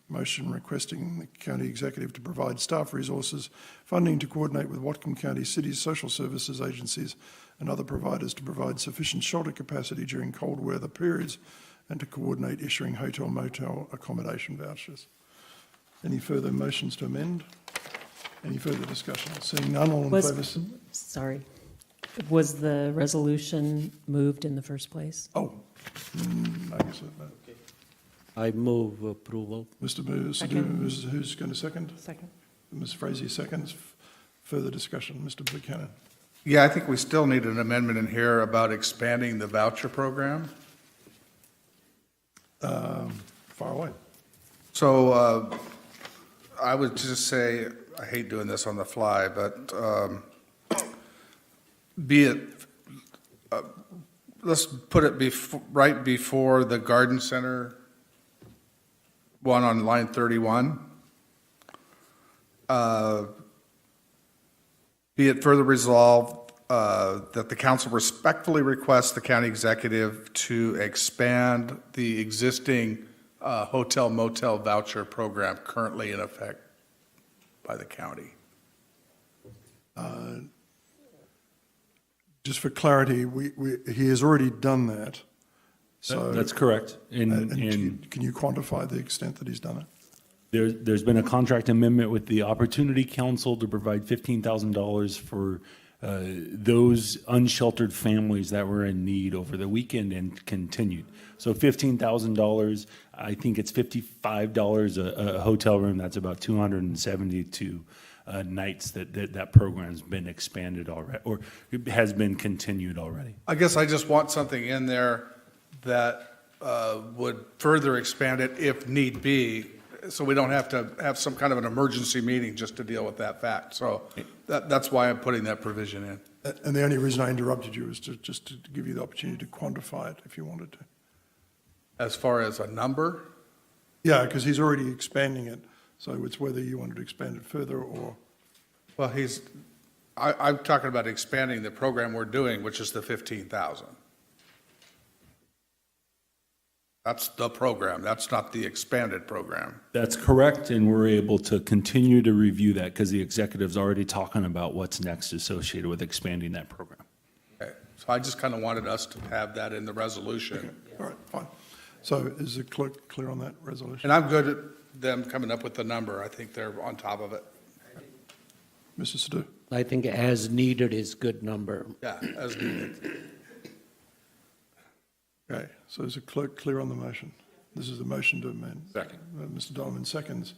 [SPEAKER 1] motion requesting the county executive to provide staff resources, funding to coordinate with Whatcom County City's social services agencies and other providers to provide sufficient shelter capacity during cold weather periods and to coordinate issuing hotel-motel accommodation vouchers. Any further motions to amend? Any further discussion? Seeing none, all in favour?
[SPEAKER 13] Sorry. Was the resolution moved in the first place?
[SPEAKER 1] Oh, I guess no.
[SPEAKER 8] I move approval.
[SPEAKER 1] Mr. Sadhu, who's going to second?
[SPEAKER 13] Second.
[SPEAKER 1] Ms. Frazee seconds. Further discussion. Mr. Buchanan.
[SPEAKER 12] Yeah, I think we still need an amendment in here about expanding the voucher program.
[SPEAKER 1] Far away.
[SPEAKER 12] So I would just say, I hate doing this on the fly, but let's put it right before the garden center one on line 31. Be it further resolved that the council respectfully requests the county executive to expand the existing hotel motel voucher program currently in effect by the county.
[SPEAKER 1] Just for clarity, he has already done that. So
[SPEAKER 11] That's correct.
[SPEAKER 1] and can you quantify the extent that he's done it?
[SPEAKER 11] There's been a contract amendment with the Opportunity Council to provide $15,000 for those unsheltered families that were in need over the weekend and continued. So $15,000, I think it's $55 a hotel room. That's about 272 nights that program's been expanded already, or has been continued already.
[SPEAKER 12] I guess I just want something in there that would further expand it if need be, so we don't have to have some kind of an emergency meeting just to deal with that fact. So that's why I'm putting that provision in.
[SPEAKER 1] And the only reason I interrupted you was just to give you the opportunity to quantify it if you wanted to.
[SPEAKER 12] As far as a number?
[SPEAKER 1] Yeah, because he's already expanding it, so it's whether you wanted to expand it further or.
[SPEAKER 12] Well, I'm talking about expanding the program we're doing, which is the 15,000. That's the program. That's not the expanded program.
[SPEAKER 11] That's correct, and we're able to continue to review that because the executive's already talking about what's next associated with expanding that program.
[SPEAKER 12] Okay. So I just kind of wanted us to have that in the resolution.
[SPEAKER 1] All right, fine. So is the clerk clear on that resolution?
[SPEAKER 12] And I'm good at them coming up with the number. I think they're on top of it.
[SPEAKER 1] Mr. Sadoo?
[SPEAKER 8] I think as needed is good number.
[SPEAKER 12] Yeah, as needed.
[SPEAKER 1] Okay, so is the clerk clear on the motion? This is the motion to amend.
[SPEAKER 10] Second.
[SPEAKER 1] Mr. Donovan seconds.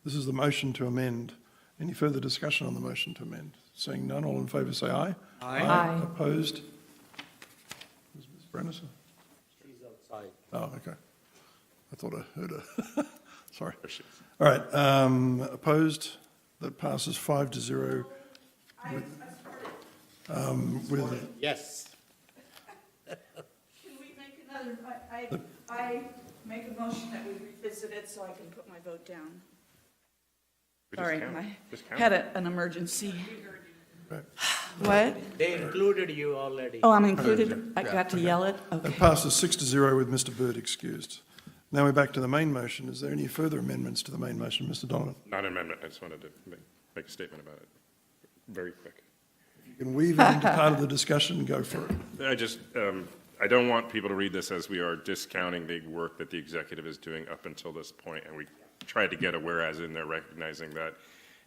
[SPEAKER 1] This is the motion to amend. Any further discussion on the motion to amend? Seeing none, all in favour say aye.
[SPEAKER 13] Aye.
[SPEAKER 1] Opposed? Ms. Brenner?
[SPEAKER 8] She's outside.
[SPEAKER 1] Oh, okay. I thought I heard her. Sorry. All right, opposed? That passes 5-0. With
[SPEAKER 8] Yes.
[SPEAKER 9] Can we make another, I make a motion that we revisit it so I can put my vote down. Sorry, I had an emergency. What?
[SPEAKER 8] They included you already.
[SPEAKER 9] Oh, I'm included? I got to yell it?
[SPEAKER 1] That
[SPEAKER 9] Okay.
[SPEAKER 1] passes 6-0 with Mr. Bird excused. Now we're back to the main motion. Is there any further amendments to the main motion, Mr. Donovan?
[SPEAKER 10] Not an amendment, I just wanted to make a statement about it, very quick.
[SPEAKER 1] You can weave it into part of the discussion and go for it.
[SPEAKER 10] I don't want people to read this as we are discounting the work that the executive is doing up until this point, and we tried to get a whereas in there recognizing that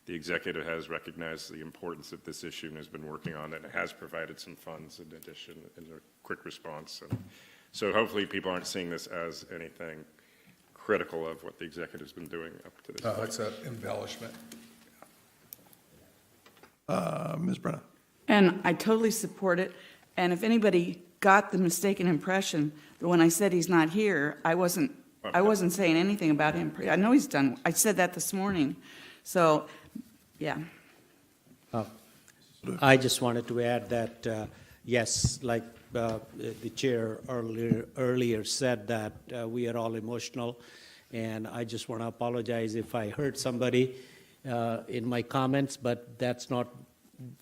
[SPEAKER 10] the executive has recognized the importance of this issue and has been working on it and has provided some funds in addition in a quick response. And so hopefully people aren't seeing this as anything critical of what the executive's been doing up to this point.
[SPEAKER 12] It's an embellishment.
[SPEAKER 1] Ms. Brenner?
[SPEAKER 9] And I totally support it. And if anybody got the mistaken impression that when I said he's not here, I wasn't saying anything about him. I know he's done, I said that this morning. So, yeah.
[SPEAKER 8] I just wanted to add that, yes, like the chair earlier said, that we are all emotional, and I just want to apologize if I hurt somebody in my comments, but that's not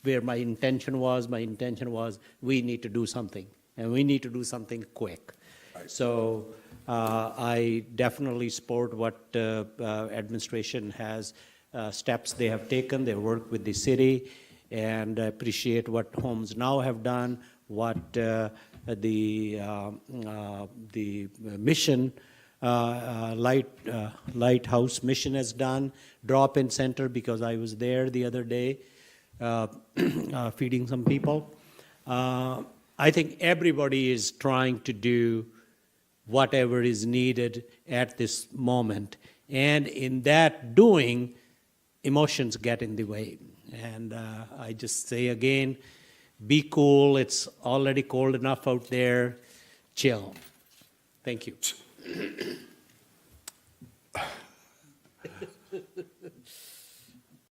[SPEAKER 8] where my intention was. My intention was we need to do something, and we need to do something quick. Right. So I definitely support what administration has, steps they have taken. They work with the city, and appreciate what HomesNow have done, what the mission, Lighthouse Mission has done, drop-in center, because I was there the other day feeding some people. I think everybody is trying to do whatever is needed at this moment. And in that doing, emotions get in the way. And I just say again, be cool. It's already cold enough out there. Chill. Thank you.